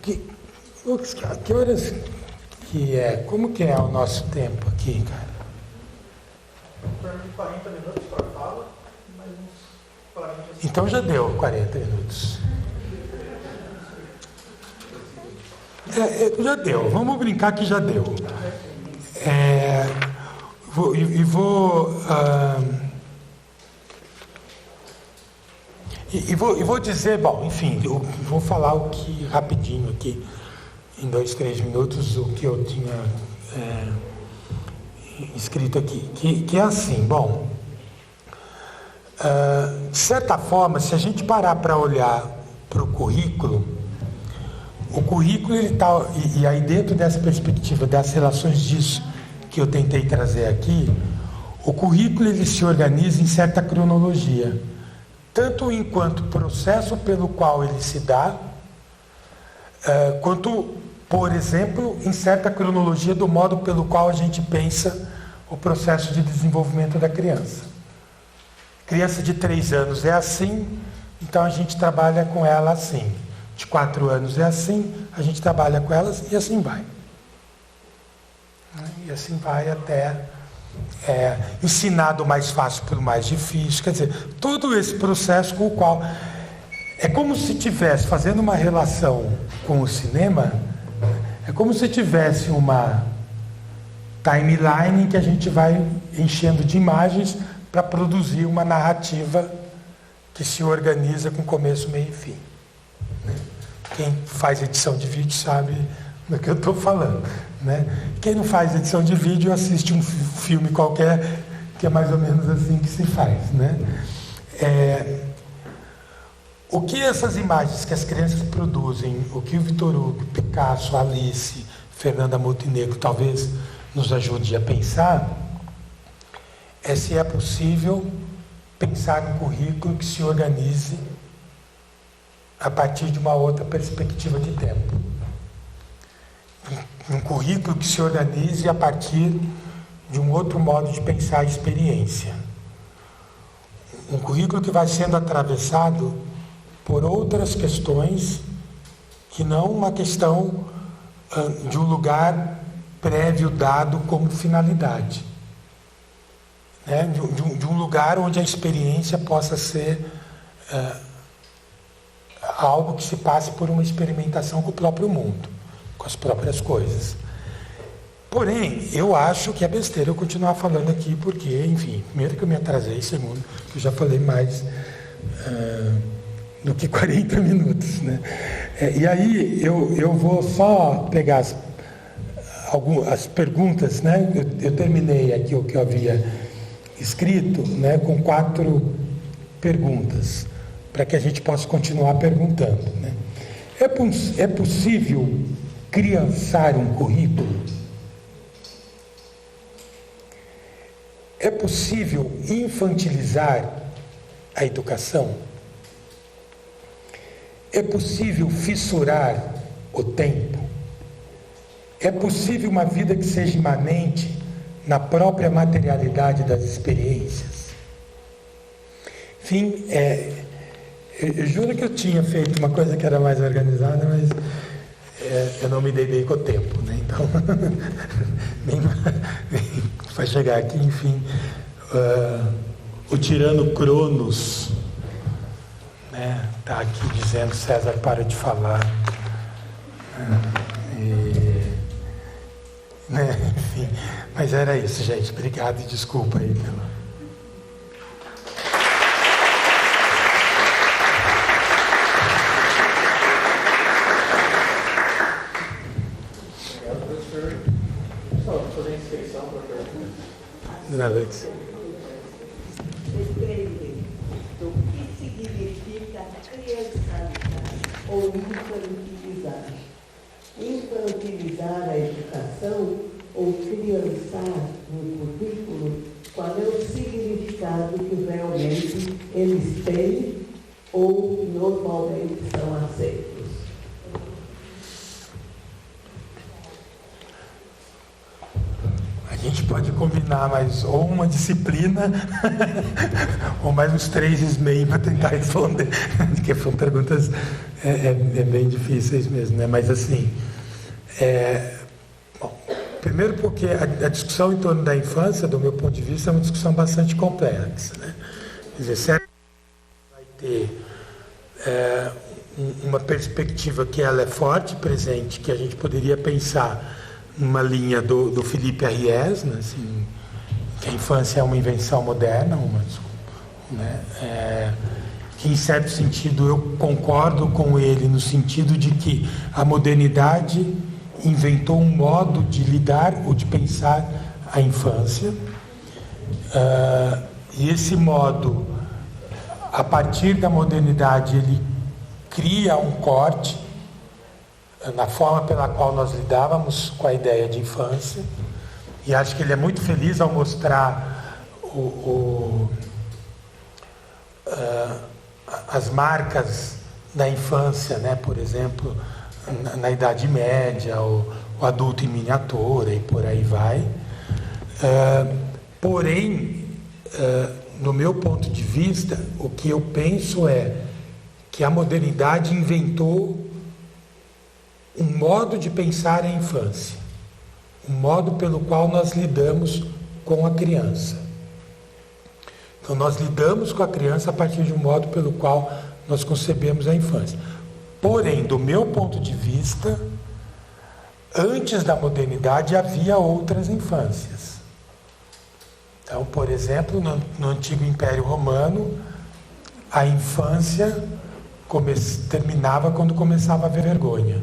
Que horas que é? Como que é o nosso tempo aqui, cara? Em torno de 40 minutos para fala, mais uns 40. Então já deu 40 minutos. Já deu, vamos brincar que já deu. Vou dizer, bom, enfim, eu vou falar o que rapidinho aqui, em 2, 3 minutos, o que eu tinha escrito aqui, que é assim, bom, de certa forma, se a gente parar para olhar para o currículo ele está, e aí dentro dessa perspectiva, das relações disso que eu tentei trazer aqui, o currículo ele se organiza em certa cronologia, tanto enquanto processo pelo qual ele se dá, quanto, por exemplo, em certa cronologia do modo pelo qual a gente pensa o processo de desenvolvimento da criança. Criança de 3 anos é assim, então a gente trabalha com ela assim. De 4 anos é assim, a gente trabalha com elas e assim vai. E assim vai até ensinar do mais fácil para o mais difícil. Quer dizer, todo esse processo com o qual... É como se tivesse, fazendo uma relação com o cinema, é como se tivesse uma timeline que a gente vai enchendo de imagens para produzir uma narrativa que se organiza com começo, meio e fim. Quem faz edição de vídeo sabe do que eu estou falando, né? Quem não faz edição de vídeo assiste um filme qualquer, que é mais ou menos assim que se faz, né? O que essas imagens que as crianças produzem, o que o Victor Hugo, Picasso, Alice, Fernanda Montenegro talvez nos ajude a pensar, é se é possível pensar um currículo que se organize a partir de uma outra perspectiva de tempo. Um currículo que se organize a partir de um outro modo de pensar a experiência. um currículo que vai sendo atravessado por outras questões que não uma questão de um lugar prévio dado como finalidade. Né? De um lugar onde a experiência possa ser algo que se passe por uma experimentação com o próprio mundo, com as próprias coisas. Porém, eu acho que é besteira eu continuar falando aqui, porque, enfim, primeiro que eu me atrasei, segundo que eu já falei mais do que 40 minutos. Né? E aí eu vou só pegar as perguntas, né? Eu terminei aqui o que eu havia escrito, né, com 4 perguntas, para que a gente possa continuar perguntando. Né? É possível criançar um currículo? É possível infantilizar a educação? É possível fissurar o tempo? É possível uma vida que seja imanente na própria materialidade das experiências? Enfim, eu juro que eu tinha feito uma coisa que era mais organizada, mas eu não me dei bem com o tempo, né? Então, vai chegar aqui, enfim, o tirano Cronos, né, está aqui dizendo: César, para de falar. Né, enfim, mas era isso, gente. Obrigado e desculpa aí pelo... Dona Lutz. O que significa criançalizar ou infantilizar? Infantilizar a educação ou criançar no currículo, qual é o significado que realmente eles têm ou normalmente são aceitos? A gente pode combinar mais ou uma disciplina ou mais uns 3 SMEI para tentar responder, porque são perguntas bem difíceis mesmo, né? Mas assim, bom, primeiro porque a discussão em torno da infância, do meu ponto de vista, é uma discussão bastante complexa, né? Quer dizer, certamente vai ter uma perspectiva que ela é forte, presente, que a gente poderia pensar numa linha do Felipe Arries, né, assim, que a infância é uma invenção moderna, né, que em certo sentido eu concordo com ele, no sentido de que a modernidade inventou um modo de lidar ou de pensar a infância, e esse modo, a partir da modernidade, ele cria um corte na forma pela qual nós lidávamos com a ideia de infância, e acho que ele é muito feliz ao mostrar as marcas da infância, né? Por exemplo, na Idade Média, o adulto em miniatura e por aí vai. Porém, no meu ponto de vista, o que eu penso é que a modernidade inventou um modo de pensar a infância, um modo pelo qual nós lidamos com a criança. Então, nós lidamos com a criança a partir de um modo pelo qual nós concebemos a infância. Porém, do meu ponto de vista, antes da modernidade havia outras infâncias. Então, por exemplo, no Antigo Império Romano, a infância terminava quando começava a haver vergonha.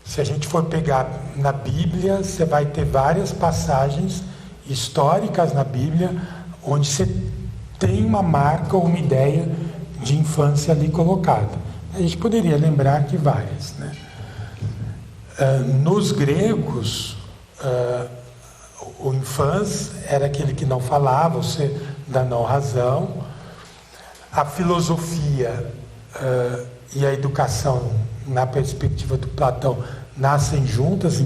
Se a gente for pegar na Bíblia, você vai ter várias passagens históricas na Bíblia onde você tem uma marca ou uma ideia de infância ali colocada. A gente poderia lembrar que várias, né? Nos gregos, o infans era aquele que não falava, ou seja, da não razão. A filosofia e a educação, na perspectiva do Platão, nascem juntas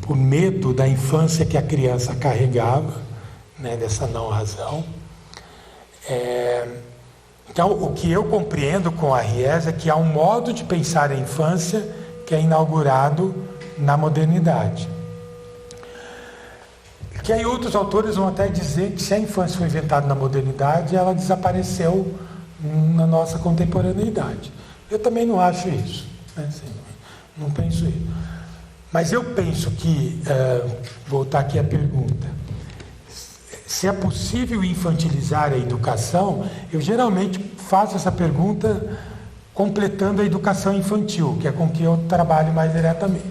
por medo da infância que a criança carregava, né, dessa não razão. Então, o que eu compreendo com a Ries é que há um modo de pensar a infância que é inaugurado na modernidade. Que aí outros autores vão até dizer que se a infância foi inventada na modernidade, ela desapareceu na nossa contemporaneidade. Eu também não acho isso, né? Assim, não penso isso. Mas eu penso que, voltar aqui à pergunta, se é possível infantilizar a educação, eu geralmente faço essa pergunta completando a educação infantil, que é com que eu trabalho mais diretamente.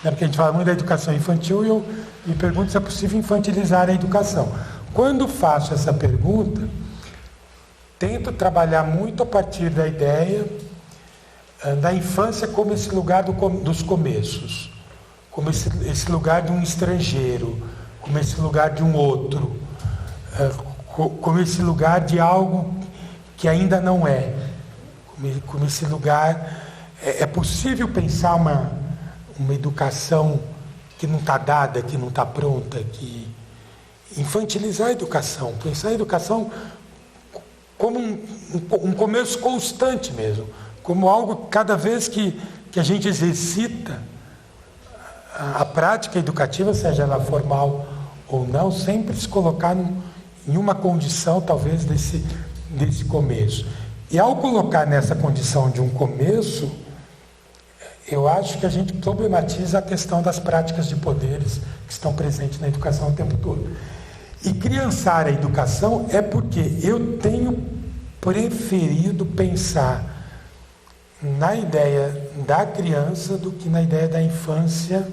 Porque a gente fala muito da educação infantil e eu me pergunto se é possível infantilizar a educação. Quando faço essa pergunta, tento trabalhar muito a partir da ideia da infância como esse lugar dos começos, como esse lugar de um estrangeiro, como esse lugar de um outro, como esse lugar de algo que ainda não é, como esse lugar... É possível pensar uma educação que não está dada, que não está pronta, que infantilizar a educação, pensar a educação como um começo constante mesmo, como algo cada vez que a gente exercita a prática educativa, seja ela formal ou não, sempre se colocar em uma condição talvez desse começo. E ao colocar nessa condição de um começo, eu acho que a gente problematiza a questão das práticas de poderes que estão presentes na educação o tempo todo. E criançar a educação é porque eu tenho preferido pensar na ideia da criança do que na ideia da infância,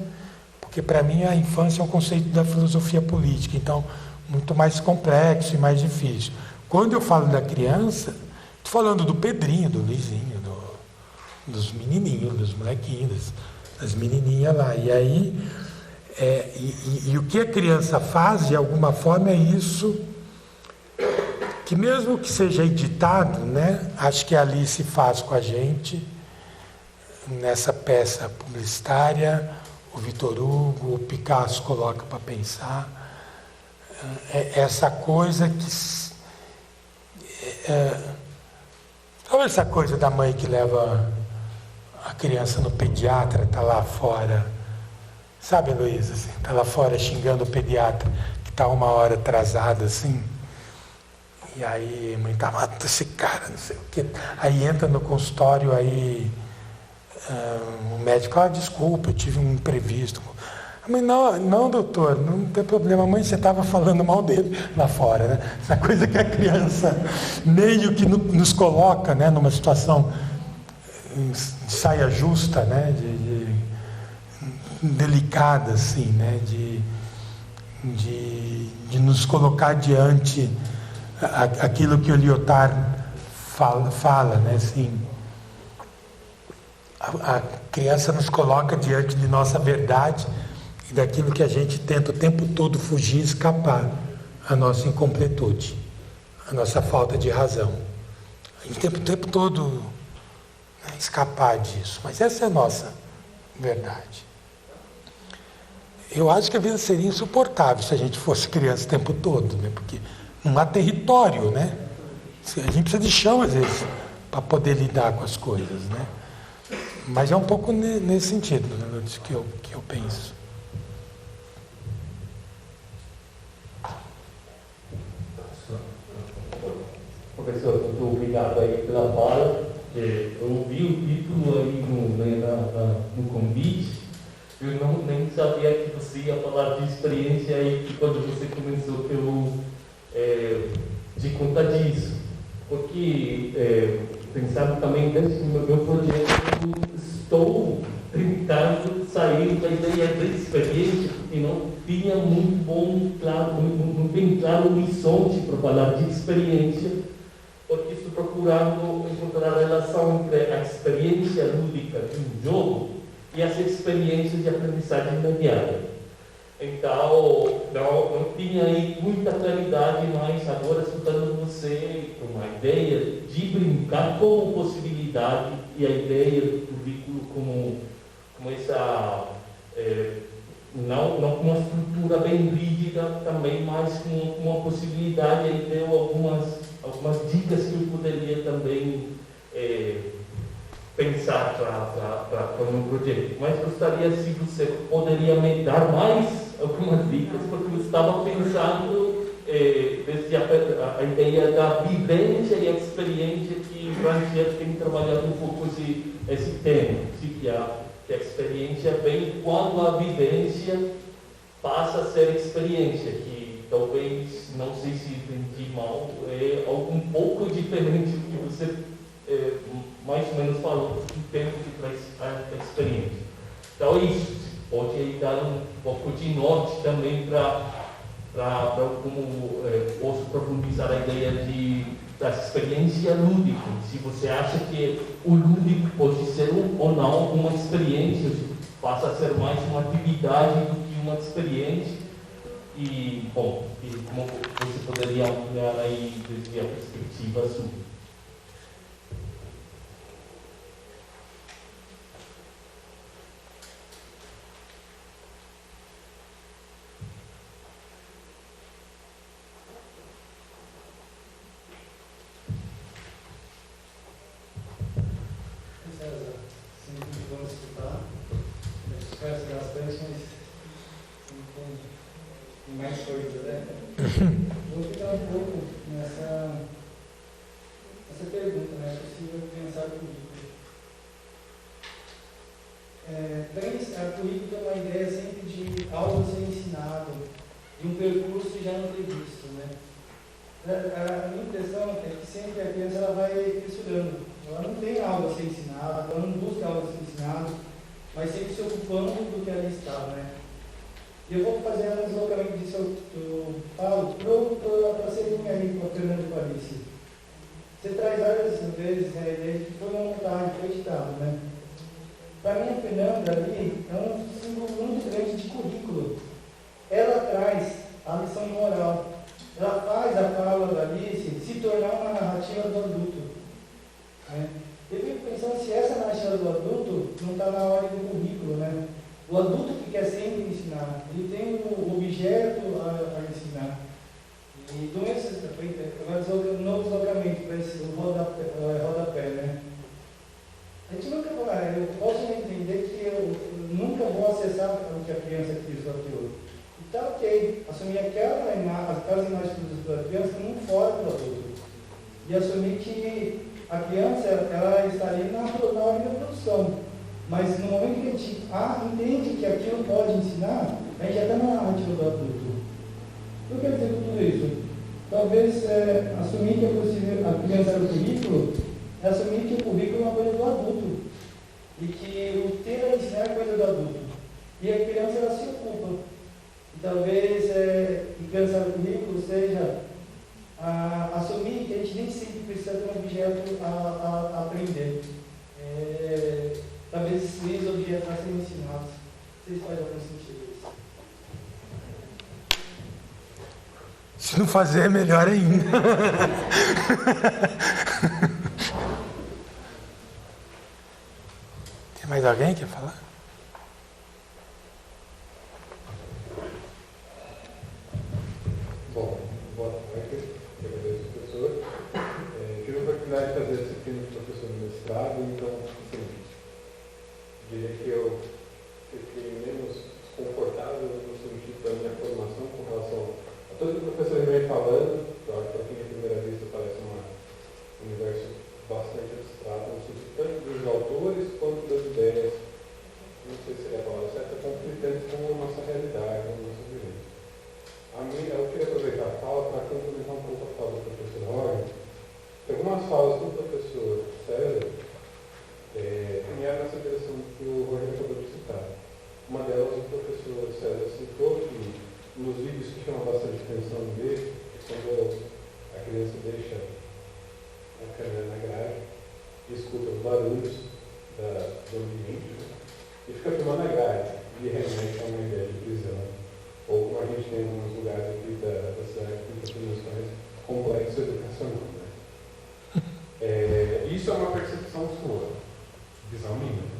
porque para mim a infância é um conceito da filosofia política, então muito mais complexo e mais difícil. Quando eu falo da criança, estou falando do Pedrinho, do Luizinho, dos menininhos, dos molequinhos, das menininhas lá. E aí, o que a criança faz, de alguma forma, é isso que mesmo que seja editado, né, acho que a Alice faz com a gente, nessa peça publicitária, o Vitor Hugo, o Picasso coloca para pensar, essa coisa que... sabe essa coisa da mãe que leva a criança no pediatra, está lá fora, sabe, Luísa, assim, está lá fora xingando o pediatra, que está 1 hora atrasado, assim, e aí a mãe está matando esse cara, não sei o quê. Aí entra no consultório, aí o médico, desculpa, eu tive um imprevisto. A mãe, não, doutor, não tem problema, mãe, você estava falando mal dele lá fora, né? Essa coisa que a criança meio que nos coloca, né, numa situação de saia justa, né, de delicada, assim, né, de nos colocar diante aquilo que o Lyotard fala, né, assim, a criança nos coloca diante de nossa verdade e daquilo que a gente tenta o tempo todo fugir e escapar, a nossa incompletude, a nossa falta de razão. A gente tenta o tempo todo escapar disso, mas essa é a nossa verdade. Eu acho que a vida seria insuportável se a gente fosse criança o tempo todo, né? Porque não há território, né? A gente precisa de chão, às vezes, para poder lidar com as coisas, né? Mas é um pouco nesse sentido, né, que eu penso. Professor, muito obrigado aí pela fala. Eu ouvi o título aí no convite. Eu nem sabia que você ia falar de experiência aí, que quando você começou de contar disso. Porque, pensando também nesse meu projeto, estou tentando sair da ideia da experiência, porque não tinha muito bem claro o horizonte para falar de experiência, porque estou procurando encontrar a relação entre a experiência lúdica de um jogo e as experiências de aprendizagem imediata. Então, não tinha aí muita claridade, mas agora, escutando você, com a ideia de brincar como possibilidade e a ideia do currículo como essa, não com uma estrutura bem rígida também, mas com uma possibilidade, aí deu algumas algumas dicas que eu poderia também pensar para o meu projeto. Mas gostaria se você poderia me dar mais algumas dicas, porque eu estava pensando desde a ideia da vivência e a experiência que o Franciel tem trabalhado um pouco esse tema, que a experiência vem quando a vivência passa a ser experiência, que talvez, não sei se entendi mal, é algo um pouco diferente do que você mais ou menos falou do tempo que traz a experiência. Então isso pode aí dar um pouco de norte também para como posso profundizar a ideia da experiência lúdica. Se você acha que o lúdico pode ser ou não uma experiência, passa a ser mais uma atividade do que uma experiência. E, bom, como você poderia ampliar aí desde a perspectiva sua? Mais coisa, né? Vou ficar um pouco nessa pergunta, né? É possível pensar comigo. A currículo tem uma ideia sempre de algo a ser ensinado, de um percurso já não previsto, né? A minha impressão é que sempre a criança ela vai estudando. Ela não tem algo a ser ensinado, ela não busca algo a ser ensinado, mas sempre se ocupando do que ali está, né? E eu vou fazer um deslocamento disso que eu falo para ser minha amiga com a Fernanda Clarice. Você traz várias vezes a ideia de que foi uma montagem, foi editado, né? Para mim, a Fernanda ali é um símbolo muito grande de currículo. Ela traz a lição de moral. Ela faz a fala da Alice se tornar uma narrativa do adulto. Né? Eu fico pensando se essa narrativa do adulto não está na ordem do currículo, né? O adulto que quer sempre ensinar, ele tem um objeto a ensinar. E do um novo deslocamento para esse rodapé, né? A gente nunca vai, eu posso entender que eu nunca vou acessar o que a criança quis do aquilo. E tá ok, assumir aquelas imagens da criança como fora do adulto. E assumir que a criança ela está ali na ordem da produção. Mas no momento que a gente entende que aquilo pode ensinar, a gente já está na narrativa do adulto. Eu quero dizer com tudo isso. Talvez assumir que é possível a criança era o currículo, é assumir que o currículo é uma coisa do adulto. E que o ter a ensinar é coisa do adulto. E a criança ela se ocupa. E talvez criança no currículo seja assumir que a gente nem sempre precisa ter um objeto a aprender. Talvez esses objetos a serem ensinados. Vocês fazem algum sentido isso? Se não fazer, é melhor ainda. Tem mais alguém que quer falar? Bom, boa tarde. Eu agradeço ao professor. Tive a oportunidade de fazer disciplina de professor no mestrado, então, assim, diria que eu fiquei menos desconfortável no sentido da minha formação com relação a tudo que o professor vem falando. Eu acho que aqui à primeira vista parece um universo bastante abstrato, no sentido tanto dos autores quanto das ideias, não sei se seria a palavra certa, conflitantes com a nossa realidade, com a nossa vivência. Eu queria aproveitar a fala para complementar um pouco a fala do professor Roger. Tem algumas falas do professor César caminharam nessa direção que o Roger acabou de citar. Uma delas, o professor César citou que nos vídeos que chamam bastante atenção dele, quando a criança deixa a câmera na grade e escuta os barulhos do ambiente, e fica filmando a grade, e realmente é uma ideia de prisão. Ou como a gente tem em alguns lugares aqui da cidade que tem questões complexo educacional. Né? Isso é uma percepção sua, visão minha.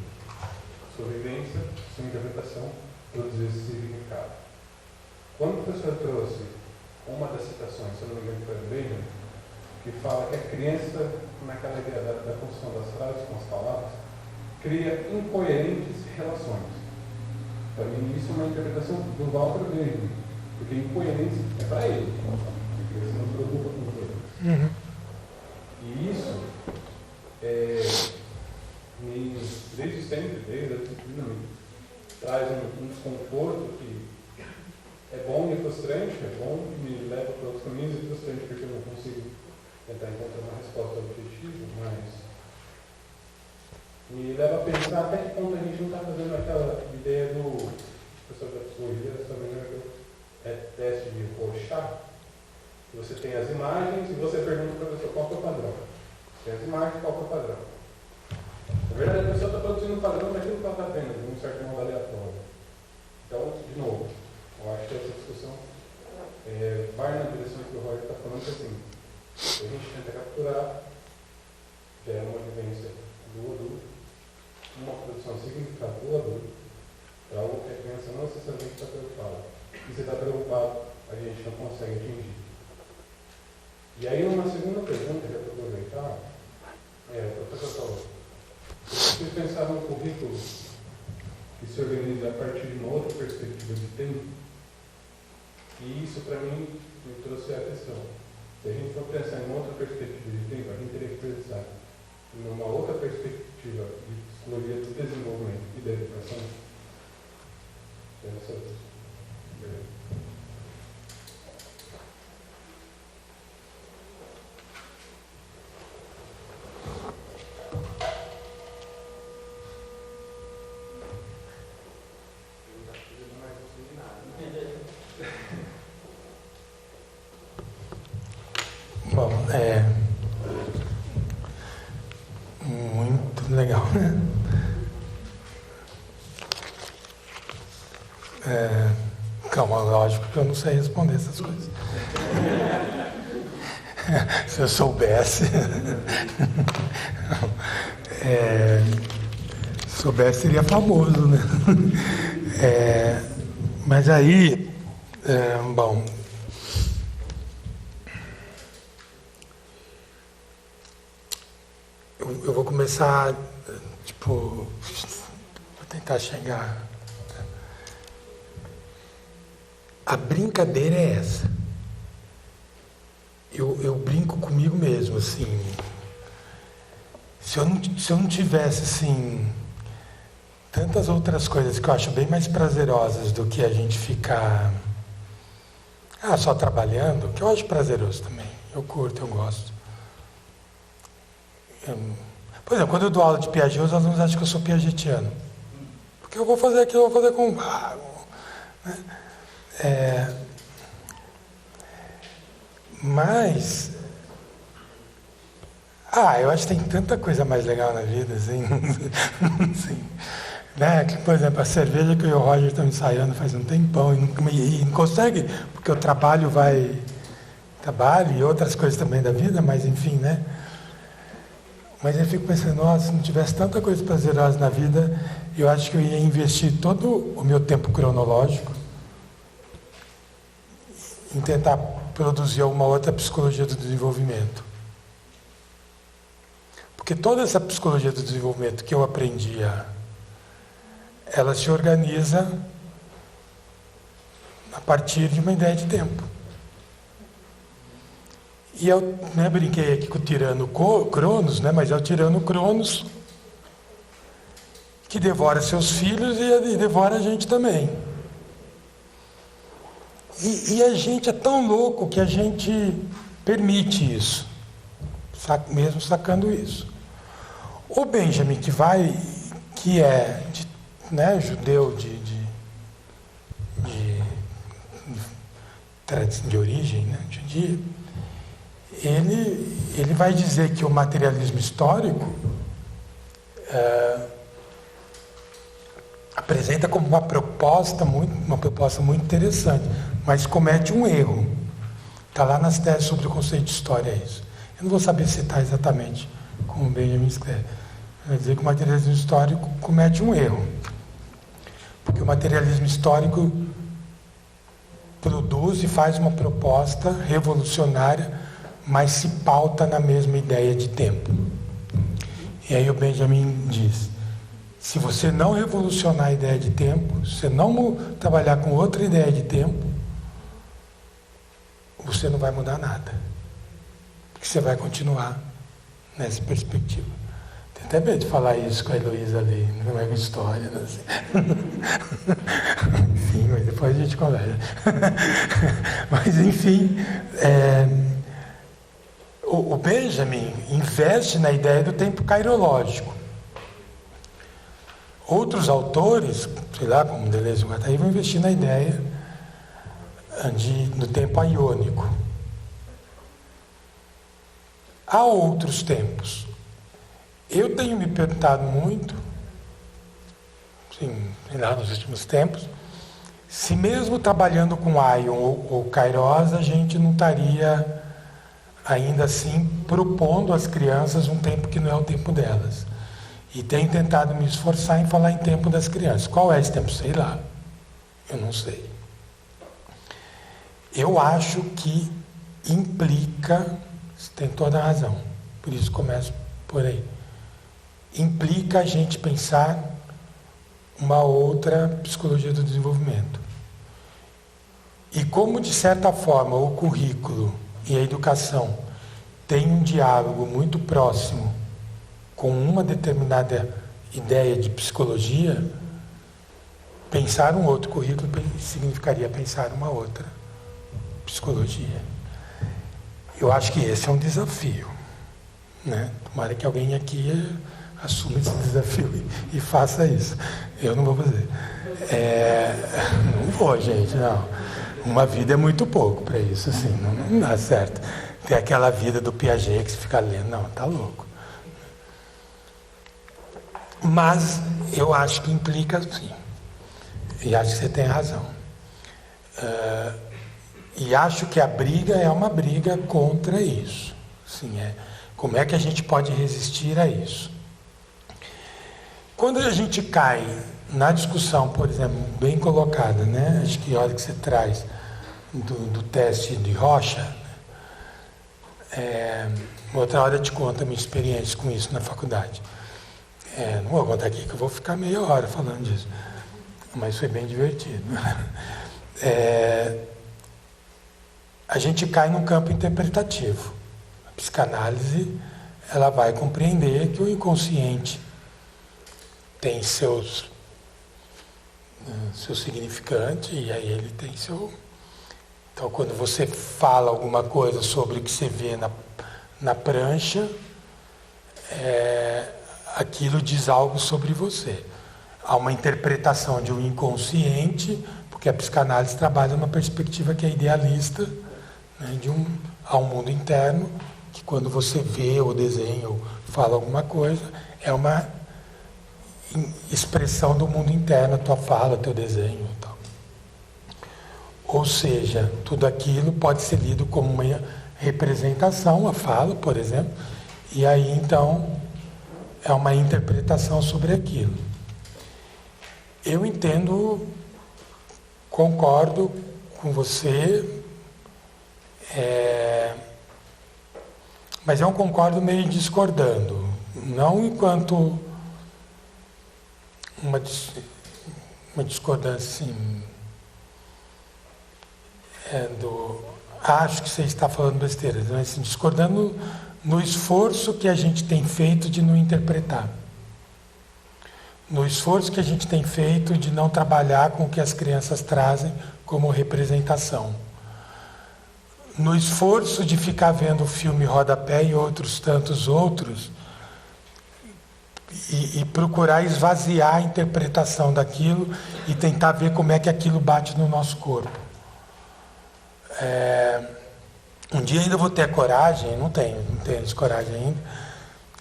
Sua vivência, sua interpretação, produzir esse significado. Quando o professor trouxe uma das citações, se eu não me engano foi a Benjamin, que fala que a criança, naquela ideia da construção das frases com as palavras, cria incoerentes relações. Para mim, isso é uma interpretação do Walter Benjamin, porque incoerência é para ele, porque você não se preocupa com os outros. E isso, desde sempre, desde a disciplina, me traz um desconforto que é bom e frustrante, é bom e me leva para outros caminhos, e frustrante porque eu não consigo tentar encontrar uma resposta objetiva, mas me leva a pensar até que ponto a gente não está fazendo aquela ideia do professor da psicologia, teste de Rorschach, que você tem as imagens e você pergunta para a pessoa qual é o padrão. Tem as imagens, qual é o padrão. Na verdade, a pessoa está produzindo um padrão daquilo que ela está vendo, de um certo modo aleatório. Então, de novo, eu acho que essa discussão vai na direção que o Roger está falando, que assim, a gente tenta capturar, gera uma vivência do adulto, uma produção significativa do adulto, para algo que a criança não necessariamente está preocupada. E se está preocupado, a gente não consegue atingir. E aí, uma segunda pergunta, que é para aproveitar, o professor falou, eu preciso pensar num currículo que se organiza a partir de uma outra perspectiva de tempo, e isso, para mim, me trouxe a questão. Se a gente for pensar em uma outra perspectiva de tempo, a gente teria que pensar em uma outra perspectiva de psicologia do desenvolvimento e da educação. Bom, muito legal, né? Calma, lógico que eu não sei responder essas coisas. Se eu soubesse, seria famoso, né? Mas aí, bom, eu vou começar, vou tentar chegar. A brincadeira é essa. Eu brinco comigo mesmo, assim. Se eu não tivesse, assim, tantas outras coisas que eu acho bem mais prazerosas do que a gente ficar só trabalhando, que eu acho prazeroso também. Eu curto, eu gosto. Por exemplo, quando eu dou aula de Piaget, os alunos acham que eu sou piagetiano. Porque eu vou fazer aquilo, eu vou fazer com... Mas eu acho que tem tanta coisa mais legal na vida, assim, assim, né? Que, por exemplo, a cerveja que eu e o Roger estamos ensaiando faz um tempão e não consegue, porque o trabalho e outras coisas também da vida, mas enfim, né? Mas eu fico pensando, nossa, se não tivesse tanta coisa prazerosa na vida, eu acho que eu ia investir todo o meu tempo cronológico em tentar produzir uma outra psicologia do desenvolvimento. Porque toda essa psicologia do desenvolvimento que eu aprendia, ela se organiza a partir de uma ideia de tempo. E eu brinquei aqui com o tirano Cronos, mas é o tirano Cronos que devora seus filhos e devora a gente também. E a gente é tão louco que a gente permite isso, mesmo sacando isso. O Benjamin, que é judeu de origem, judia, ele vai dizer que o materialismo histórico apresenta como uma proposta muito interessante, mas comete um erro. Está lá nas teses sobre o conceito de história isso. Eu não vou saber citar exatamente como o Benjamin escreve. Vai dizer que o materialismo histórico comete um erro. Porque o materialismo histórico produz e faz uma proposta revolucionária, mas se pauta na mesma ideia de tempo. E aí o Benjamin diz, se você não revolucionar a ideia de tempo, se você não trabalhar com outra ideia de tempo, você não vai mudar nada. Porque você vai continuar nessa perspectiva. Tem até medo de falar isso com a Heloísa ali, não é uma história, né? Enfim, mas depois a gente conversa. Mas enfim, o Benjamin investe na ideia do tempo cairológico. Outros autores, sei lá, como Deleuze e Guattari, vão investir na ideia do tempo aiônico. Há outros tempos. Eu tenho me perguntado muito, assim, sei lá, nos últimos tempos, se mesmo trabalhando com aion ou kairos, a gente não estaria ainda assim propondo às crianças um tempo que não é o tempo delas. E tenho tentado me esforçar em falar em tempo das crianças. Qual é esse tempo? Sei lá. Eu não sei. Eu acho que implica, você tem toda a razão, por isso começo por aí, implica a gente pensar uma outra psicologia do desenvolvimento. E como, de certa forma, o currículo e a educação têm um diálogo muito próximo com uma determinada ideia de psicologia, pensar um outro currículo significaria pensar uma outra psicologia. Eu acho que esse é um desafio, né? Tomara que alguém aqui assuma esse desafio e faça isso. Eu não vou fazer. Não vou, gente, não. Uma vida é muito pouco para isso, assim, não dá certo. Tem aquela vida do Piaget que você fica lendo, não, tá louco. Mas eu acho que implica, sim. E acho que você tem razão. E acho que a briga é uma briga contra isso. Assim, como é que a gente pode resistir a isso? Quando a gente cai na discussão, por exemplo, bem colocada, né? Acho que a hora que você traz do teste de Rocha, outra hora eu te conto a minha experiência com isso na faculdade. Não vou contar aqui que eu vou ficar meia hora falando disso, mas foi bem divertido. A gente cai num campo interpretativo. A psicanálise, ela vai compreender que o inconsciente tem seu significante e aí ele tem seu... Então, quando você fala alguma coisa sobre o que você vê na prancha, aquilo diz algo sobre você. Há uma interpretação de um inconsciente, porque a psicanálise trabalha numa perspectiva que é idealista, né, há um mundo interno, que quando você vê ou desenha ou fala alguma coisa, é uma expressão do mundo interno, a tua fala, teu desenho e tal. Ou seja, tudo aquilo pode ser lido como uma representação, a fala, por exemplo, e aí então é uma interpretação sobre aquilo. Eu entendo, concordo com você, mas eu concordo meio discordando, não enquanto uma discordância assim, acho que você está falando besteira, mas assim, discordando no esforço que a gente tem feito de não interpretar, no esforço que a gente tem feito de não trabalhar com o que as crianças trazem como representação, no esforço de ficar vendo o filme Rodapé e outros tantos outros e procurar esvaziar a interpretação daquilo e tentar ver como é que aquilo bate no nosso corpo. Um dia ainda vou ter a coragem, não tenho essa coragem ainda,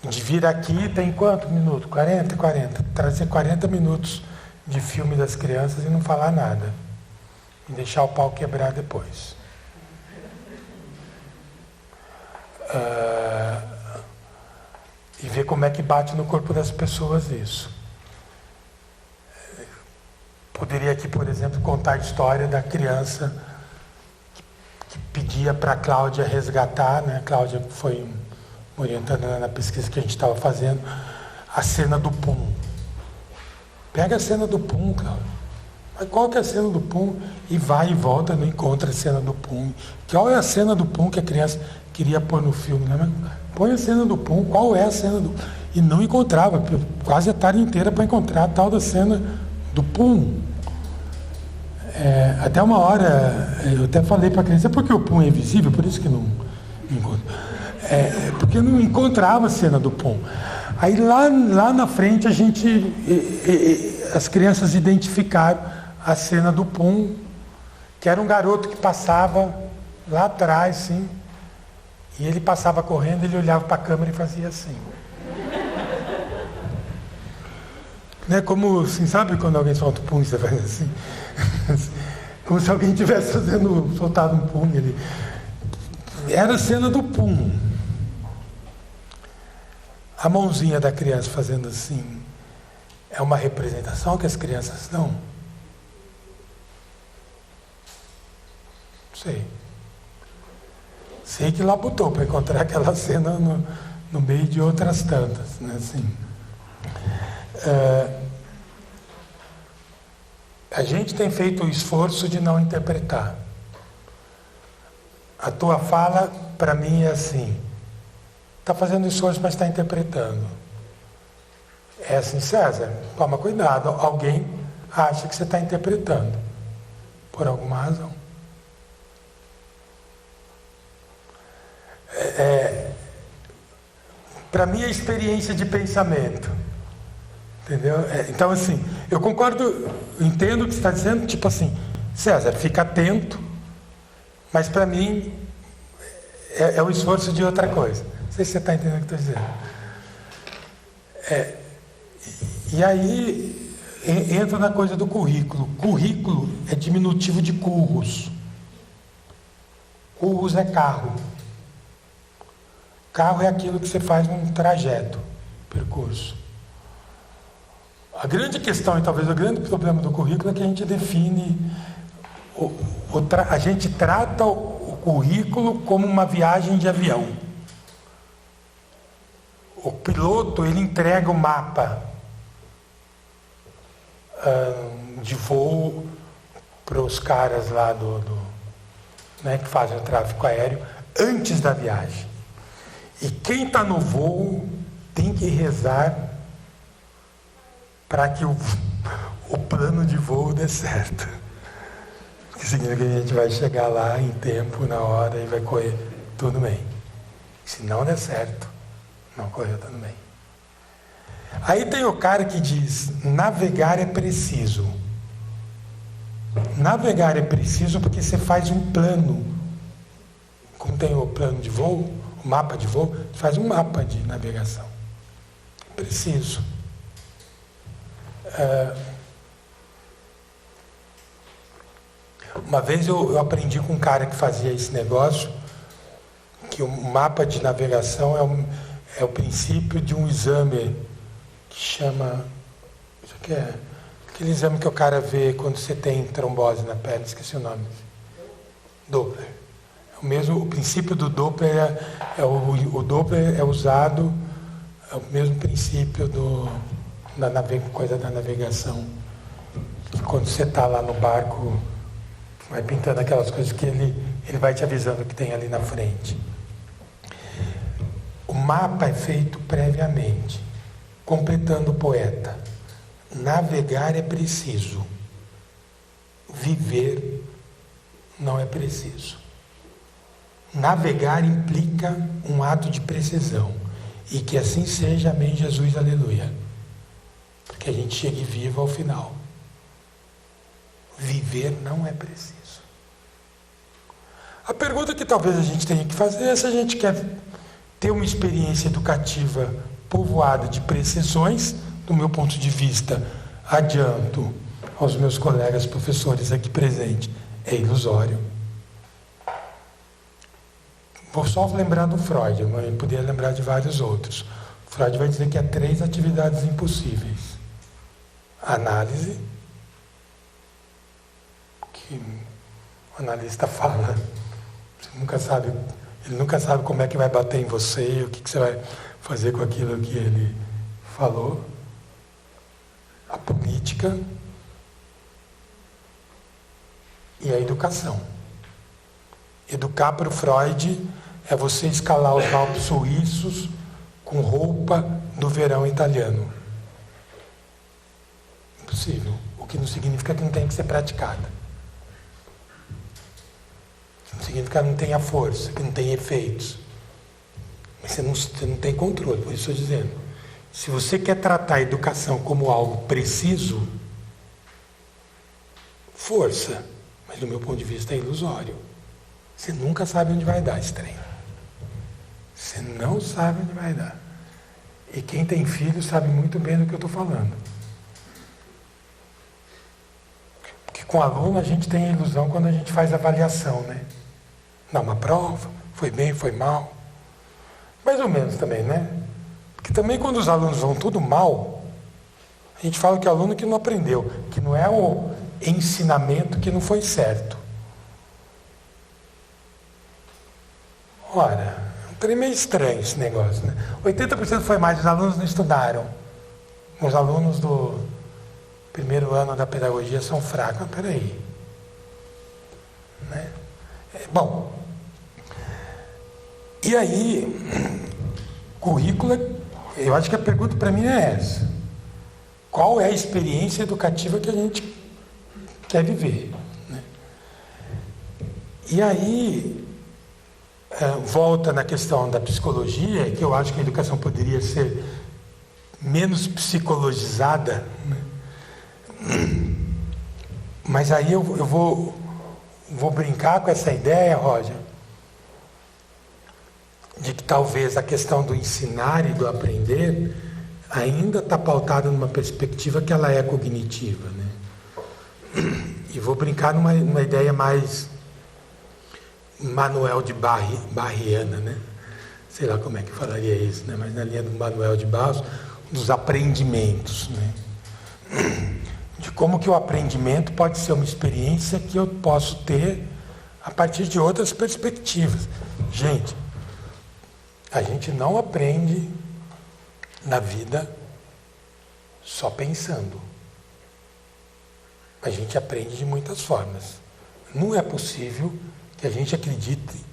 de vir aqui, tem quanto minutos? 40, trazer 40 minutos de filme das crianças e não falar nada. E deixar o pau quebrar depois. E ver como é que bate no corpo das pessoas isso. Poderia aqui, por exemplo, contar a história da criança que pedia para a Cláudia resgatar, né? A Cláudia foi me orientando na pesquisa que a gente estava fazendo, a cena do pum. Pega a cena do pum, Cláudia. Mas qual que é a cena do pum? E vai e volta, não encontra a cena do pum. Qual é a cena do pum que a criança queria pôr no filme? Né? Põe a cena do pum, qual é a cena do... E não encontrava, quase a tarde inteira para encontrar a tal da cena do pum. Até uma hora, eu até falei para a criança, porque o pum é invisível, por isso que não encontra. Porque não encontrava a cena do pum. Aí lá na frente as crianças identificaram a cena do pum, que era um garoto que passava lá atrás, sim, e ele passava correndo, ele olhava para a câmera e fazia assim. Né? Como, assim, sabe quando alguém solta o pum e você faz assim? Como se alguém estivesse soltado um pum. Era a cena do pum. A mãozinha da criança fazendo assim, é uma representação que as crianças dão? Não sei. Sei que lá botou para encontrar aquela cena no meio de outras tantas, né? Assim, a gente tem feito o esforço de não interpretar. A tua fala, para mim, é assim: está fazendo esforço, mas está interpretando. É assim, César, toma cuidado. Alguém acha que você está interpretando, por alguma razão. Para mim é experiência de pensamento. Entendeu? Então, assim, eu concordo, entendo o que você está dizendo, tipo assim, César, fica atento, mas para mim é o esforço de outra coisa. Não sei se você está entendendo o que eu estou dizendo. E aí entra na coisa do currículo. Currículo é diminutivo de curros. Curros é carro. Carro é aquilo que você faz num trajeto, percurso. A grande questão, e talvez o grande problema do currículo, é que a gente define, a gente trata o currículo como uma viagem de avião. O piloto, ele entrega o mapa de voo para os caras lá né, que fazem o tráfego aéreo antes da viagem. E quem está no voo tem que rezar para que o plano de voo dê certo. Porque significa que a gente vai chegar lá em tempo, na hora, e vai correr tudo bem. Se não der certo, não correu tudo bem. Aí tem o cara que diz, navegar é preciso. Navegar é preciso porque você faz um plano. Como tem o plano de voo, o mapa de voo, você faz um mapa de navegação. Preciso. Uma vez eu aprendi com um cara que fazia esse negócio, que o mapa de navegação é o princípio de um exame que chama, isso aqui é aquele exame que o cara vê quando você tem trombose na pele, esqueci o nome, Doppler. O princípio do Doppler o Doppler é usado, é o mesmo princípio coisa da navegação, que quando você está lá no barco, vai pintando aquelas coisas que ele vai te avisando o que tem ali na frente. O mapa é feito previamente, completando o poeta. Navegar é preciso, viver não é preciso. Navegar implica um ato de precisão, e que assim seja, amém, Jesus, aleluia. Porque a gente chegue vivo ao final. Viver não é preciso. A pergunta que talvez a gente tenha que fazer é se a gente quer ter uma experiência educativa povoada de precisões. Do meu ponto de vista, adianto aos meus colegas professores aqui presentes, é ilusório. Vou só lembrar do Freud, mas eu poderia lembrar de vários outros. Freud vai dizer que há 3 atividades impossíveis. Análise, que o analista fala Ele nunca sabe como é que vai bater em você, o que você vai fazer com aquilo que ele falou. A política e a educação. Educar para o Freud é você escalar os Alpes suíços com roupa do verão italiano. Impossível. O que não significa que não tem que ser praticada. Não significa que não tenha força, que não tenha efeitos. Mas você não tem controle, por isso eu estou dizendo. Se você quer tratar a educação como algo preciso, força. Mas do meu ponto de vista é ilusório. Você nunca sabe onde vai dar esse treino. Você não sabe onde vai dar. E quem tem filho sabe muito bem do que eu estou falando. Porque com aluno a gente tem a ilusão quando a gente faz avaliação, né? Dá uma prova, foi bem, foi mal. Mais ou menos também, né? Porque também quando os alunos vão tudo mal, a gente fala que é aluno que não aprendeu, que não é o ensinamento que não foi certo. Ora, um trem meio estranho esse negócio, né? 80% foi mais, os alunos não estudaram. Os alunos do primeiro ano da pedagogia são fracos. Mas peraí. Né? Bom, e aí, currículo, eu acho que a pergunta para mim é essa. Qual é a experiência educativa que a gente quer viver? Né? E aí, volta na questão da psicologia, que eu acho que a educação poderia ser menos psicologizada, né? Mas aí eu vou brincar com essa ideia, Roger, de que talvez a questão do ensinar e do aprender ainda está pautada numa perspectiva que ela é cognitiva, né? E vou brincar numa ideia mais Manuel de Barriana, né? Sei lá como é que falaria isso, né? Mas na linha do Manuel de Barros, dos aprendimentos, né? De como que o aprendimento pode ser uma experiência que eu posso ter a partir de outras perspectivas. Gente, a gente não aprende na vida só pensando. A gente aprende de muitas formas. Não é possível que a gente acredite.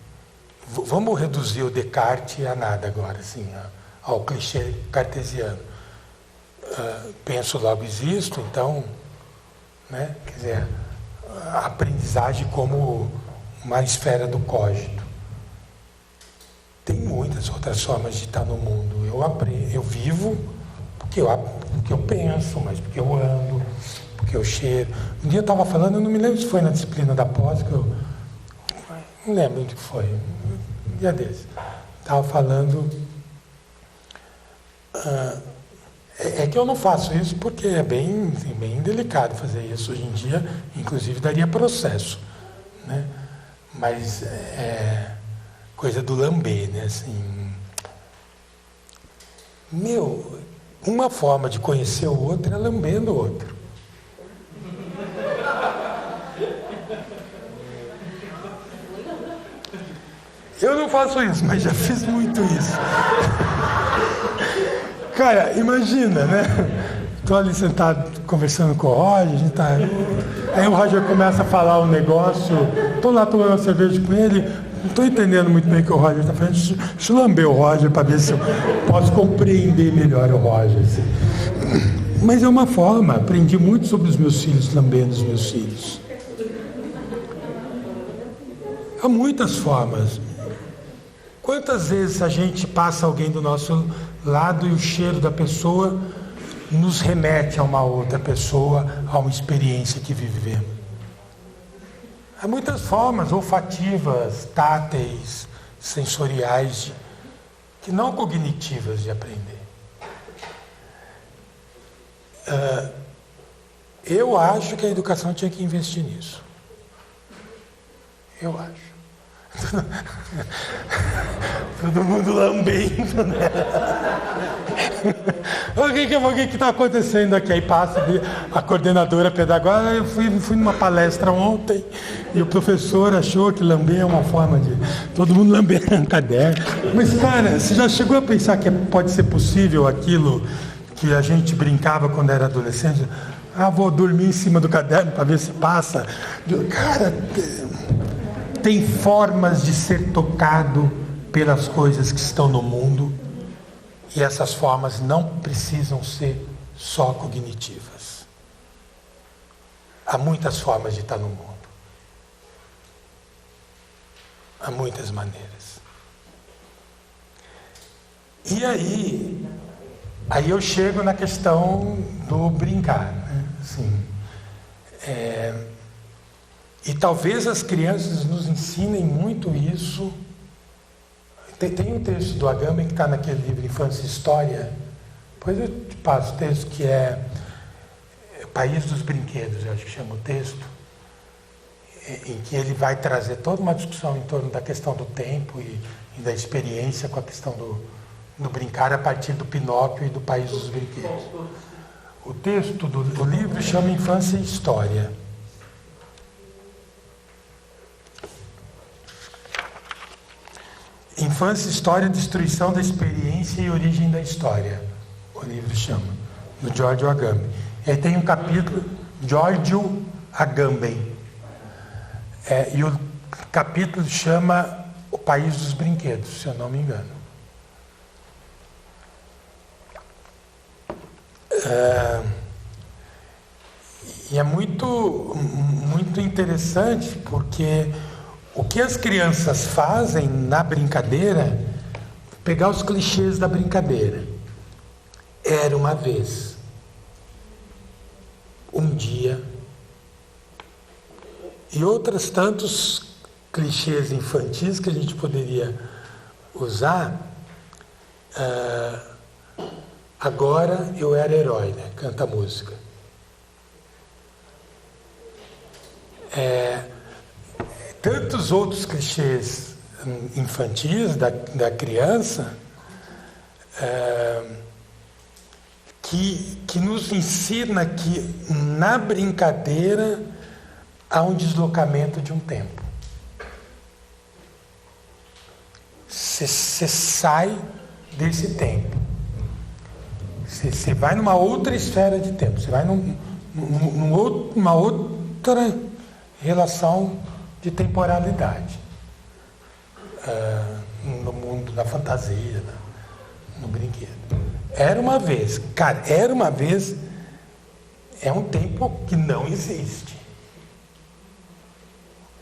Vamos reduzir o Descartes a nada agora, assim, ao clichê cartesiano. Penso, logo existo, então, né, quer dizer, a aprendizagem como uma esfera do cogito. Tem muitas outras formas de estar no mundo. Eu vivo porque eu penso, mas porque eu ando, porque eu cheiro. Um dia eu estava falando, eu não me lembro se foi na disciplina da pós, que eu não lembro onde foi, um dia desse. Estava falando. É que eu não faço isso porque é bem delicado fazer isso. Hoje em dia, inclusive, daria processo, né? Mas é coisa do lamber, né? Assim, uma forma de conhecer o outro é lambendo o outro. Eu não faço isso, mas já fiz muito isso. Cara, imagina, né? Estou ali sentado conversando com o Roger, aí o Roger começa a falar um negócio, estou lá tomando uma cerveja com ele, não estou entendendo muito bem o que o Roger está falando, deixa eu lamber o Roger para ver se eu posso compreender melhor o Roger. Assim. Mas é uma forma, aprendi muito sobre os meus filhos, lambendo os meus filhos. Há muitas formas. Quantas vezes a gente passa alguém do nosso lado e o cheiro da pessoa nos remete a uma outra pessoa, a uma experiência que vivemos? Há muitas formas olfativas, táteis, sensoriais, que não cognitivas de aprender. Eu acho que a educação tinha que investir nisso. Eu acho. Todo mundo lambendo, né? O que está acontecendo aqui? Aí passa a coordenadora pedagógica. Eu fui numa palestra ontem e o professor achou que lamber é uma forma de... Todo mundo lamber um caderno. Mas, cara, você já chegou a pensar que pode ser possível aquilo que a gente brincava quando era adolescente? Vou dormir em cima do caderno para ver se passa. Cara, tem formas de ser tocado pelas coisas que estão no mundo, e essas formas não precisam ser só cognitivas. Há muitas formas de estar no mundo. Há muitas maneiras. E aí eu chego na questão do brincar, né? Assim, e talvez as crianças nos ensinem muito isso. Tem um texto do Agamben que está naquele livro Infância e História. Depois eu te passo o texto, que é País dos Brinquedos, eu acho que chama o texto, em que ele vai trazer toda uma discussão em torno da questão do tempo e da experiência com a questão do brincar a partir do Pinóquio e do País dos Brinquedos. O texto do livro chama Infância e História. Infância e História, Destruição da Experiência e Origem da História. O livro chama, do Giorgio Agamben. E aí tem um capítulo, Giorgio Agamben. E o capítulo chama O País dos Brinquedos, se eu não me engano. E é muito interessante, porque o que as crianças fazem na brincadeira, pegar os clichês da brincadeira. Era uma vez, um dia, e outros tantos clichês infantis que a gente poderia usar. Agora eu era herói, né? Canta a música. Tantos outros clichês infantis da criança que nos ensina que na brincadeira há um deslocamento de um tempo. Você sai desse tempo. Você vai numa outra esfera de tempo. Você vai numa outra relação de temporalidade, no mundo da fantasia, no brinquedo. Era uma vez, cara, era uma vez é um tempo que não existe.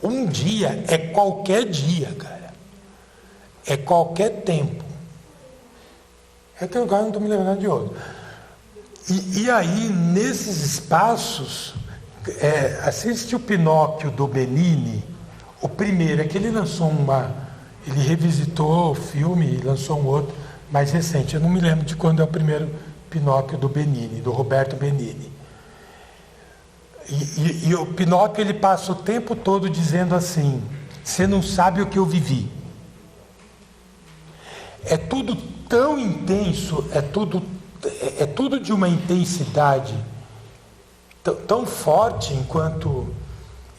Um dia é qualquer dia, cara. É qualquer tempo. É que agora não estou me lembrando de outro. E aí, nesses espaços, assiste o Pinóquio do Benigni, o primeiro, é que ele lançou ele revisitou o filme e lançou um outro mais recente. Eu não me lembro de quando é o primeiro Pinóquio do Benigni, do Roberto Benigni. E o Pinóquio, ele passa o tempo todo dizendo assim: você não sabe o que eu vivi. É tudo tão intenso, é tudo de uma intensidade tão forte enquanto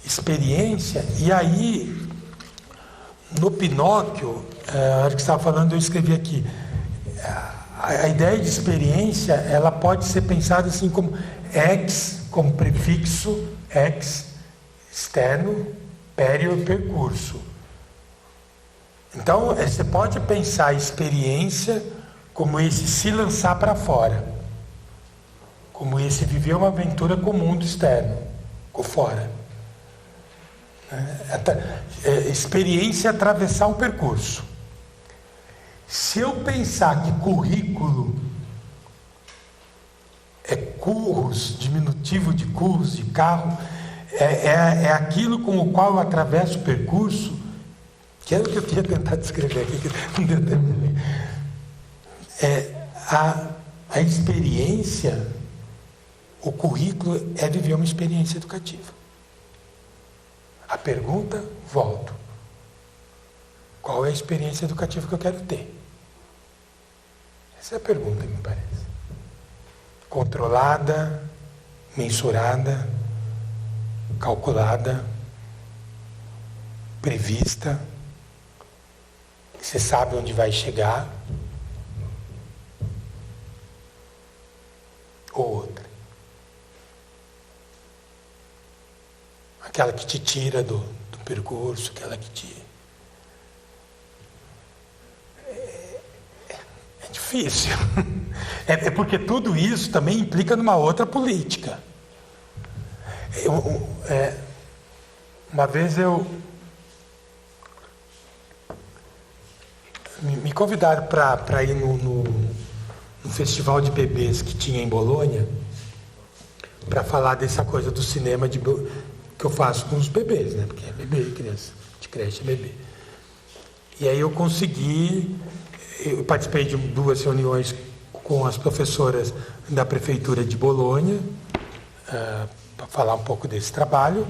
experiência. E aí, no Pinóquio, a hora que você estava falando, eu escrevi aqui, a ideia de experiência, ela pode ser pensada assim como ex, como prefixo, ex, externo, pério, percurso. Então, você pode pensar a experiência como esse se lançar para fora, como esse viver uma aventura com o mundo externo, com fora. Experiência é atravessar um percurso. Se eu pensar que currículo é curros, diminutivo de curros, de carro, é aquilo com o qual eu atravesso o percurso, que era o que eu tinha tentado escrever aqui, que não deu tempo de ler. A experiência, o currículo é viver uma experiência educativa. A pergunta, volto. Qual é a experiência educativa que eu quero ter? Essa é a pergunta, me parece. Controlada, mensurada, calculada, prevista, você sabe onde vai chegar, ou outra. Aquela que te tira do percurso, aquela que te... É difícil. É porque tudo isso também implica numa outra política. Uma vez me convidaram para ir no festival de bebês que tinha em Bolonha, para falar dessa coisa do cinema que eu faço com os bebês, né? Porque é bebê, criança, de creche é bebê. E aí eu participei de 2 reuniões com as professoras da prefeitura de Bolonha, para falar um pouco desse trabalho,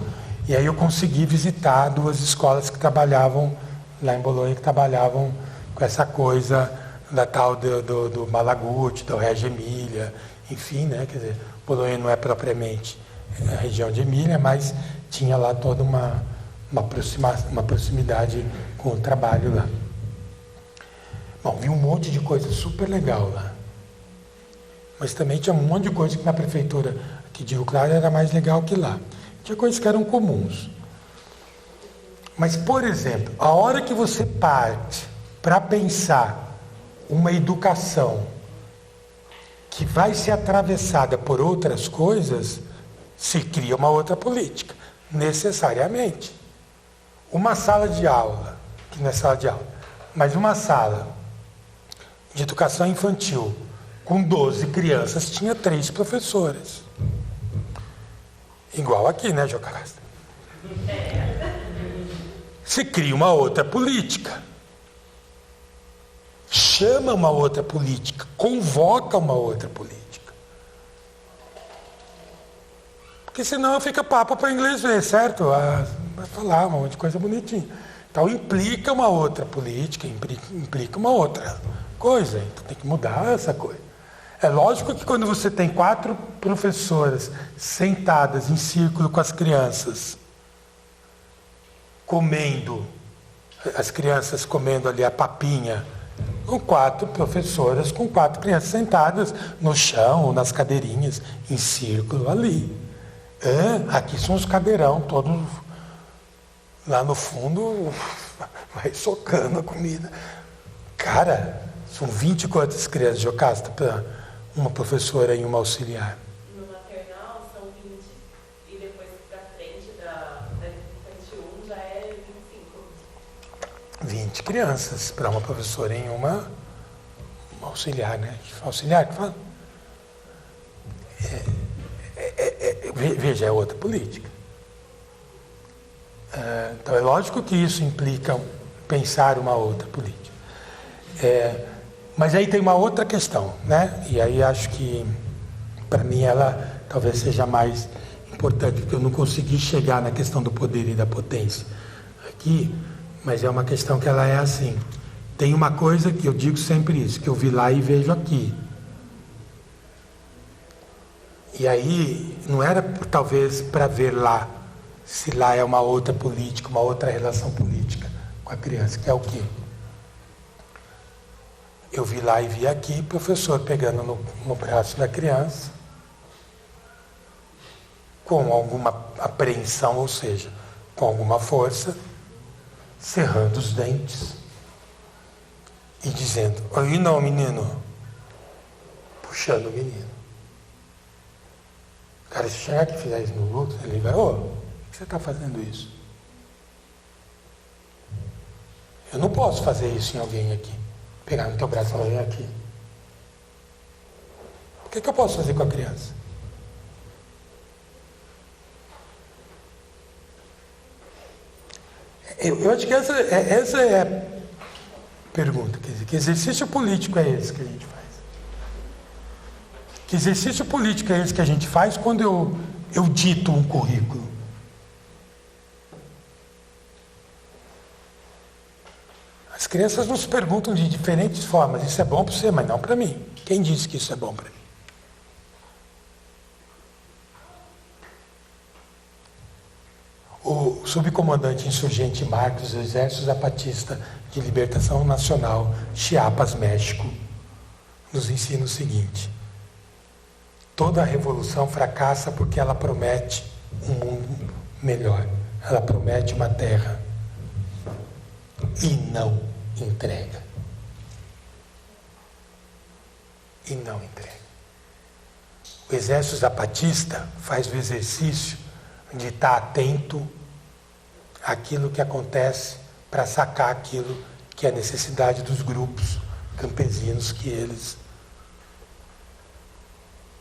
e aí eu consegui visitar 2 escolas que trabalhavam lá em Bolonha, que trabalhavam com essa coisa da tal do Malaguti, da Reggio Emília, enfim, né? Quer dizer, Bolonha não é propriamente a região de Emília, mas tinha lá toda uma proximidade com o trabalho lá. Bom, vi um monte de coisa super legal lá. Mas também tinha um monte de coisa que na prefeitura aqui de Rio Claro era mais legal que lá. Tinha coisas que eram comuns. Mas, por exemplo, a hora que você parte para pensar uma educação que vai ser atravessada por outras coisas, se cria uma outra política, necessariamente. Uma sala de aula, que não é sala de aula, mas uma sala de educação infantil com 12 crianças tinha 3 professoras. Igual aqui, né, Jocasta? Se cria uma outra política. Chama uma outra política, convoca uma outra política. Porque senão fica papo para inglês ver, certo? Vai falar um monte de coisa bonitinha. Então implica uma outra política, implica uma outra coisa. Então tem que mudar essa coisa. É lógico que quando você tem 4 professoras sentadas em círculo com as crianças, comendo, as crianças comendo ali a papinha, com 4 professoras, com 4 crianças sentadas no chão, nas cadeirinhas, em círculo ali. Aqui são os cadeirão, todos lá no fundo, vai socando a comida. Cara, são 20 e quantas crianças, Jocasta, para uma professora e uma auxiliar? No maternal são 20, e depois para frente da infantil 1 já é 25. 20 crianças para uma professora em uma auxiliar, né? Auxiliar que fala? Veja, é outra política. Então é lógico que isso implica pensar uma outra política. Mas aí tem uma outra questão, né? E aí acho que, para mim, ela talvez seja mais importante, porque eu não consegui chegar na questão do poder e da potência aqui, mas é uma questão que ela é assim. Tem uma coisa que eu digo sempre isso, que eu vi lá e vejo aqui. E aí, não era talvez para ver lá, se lá é uma outra política, uma outra relação política com a criança, que é o quê? Eu vi lá e vi aqui, professor pegando no braço da criança, com alguma apreensão, ou seja, com alguma força, cerrando os dentes e dizendo, aí não, menino, puxando o menino. Cara, se chegar aqui e fizer isso no luto, ele vai, por que você está fazendo isso? Eu não posso fazer isso em alguém aqui. Pegar no teu braço e falar, vem aqui. O que eu posso fazer com a criança? Eu acho que essa é a pergunta. Quer dizer, que exercício político é esse que a gente faz? Que exercício político é esse que a gente faz quando eu dito um currículo? As crianças nos perguntam de diferentes formas, isso é bom para você, mas não para mim. Quem disse que isso é bom para mim? O subcomandante insurgente Marcos do Exército Zapatista de Libertação Nacional, Chiapas, México, nos ensina o seguinte: toda revolução fracassa porque ela promete um mundo melhor, ela promete uma terra e não entrega. E não entrega. O Exército Zapatista faz o exercício de estar atento àquilo que acontece para sacar aquilo que é a necessidade dos grupos campesinos que eles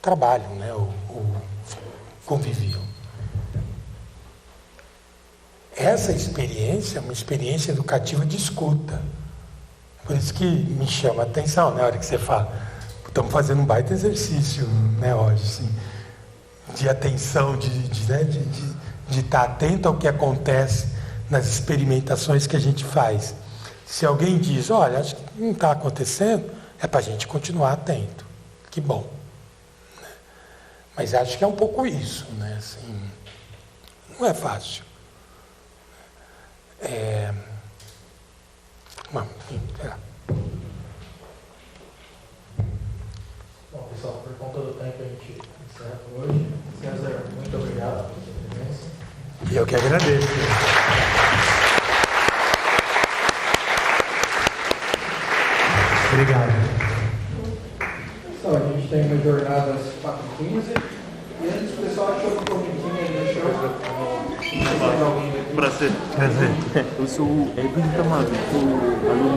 trabalham, né, ou conviviam. Essa experiência é uma experiência educativa de escuta. Por isso que me chama a atenção, né, a hora que você fala, estamos fazendo um baita exercício, né, hoje, assim, de atenção, de estar atento ao que acontece nas experimentações que a gente faz. Se alguém diz, olha, acho que não está acontecendo, é para a gente continuar atento. Que bom. Mas acho que é um pouco isso, né? Assim, não é fácil. Bom, pessoal, por conta do tempo a gente encerra por hoje. César, muito obrigado pela sua presença. E eu que agradeço. Obrigado. Pessoal, a gente tem uma jornada às 4h15. E antes o pessoal achou um pouquinho aí no show. Prazer. Prazer. Eu sou o Edwin Tamago, sou aluno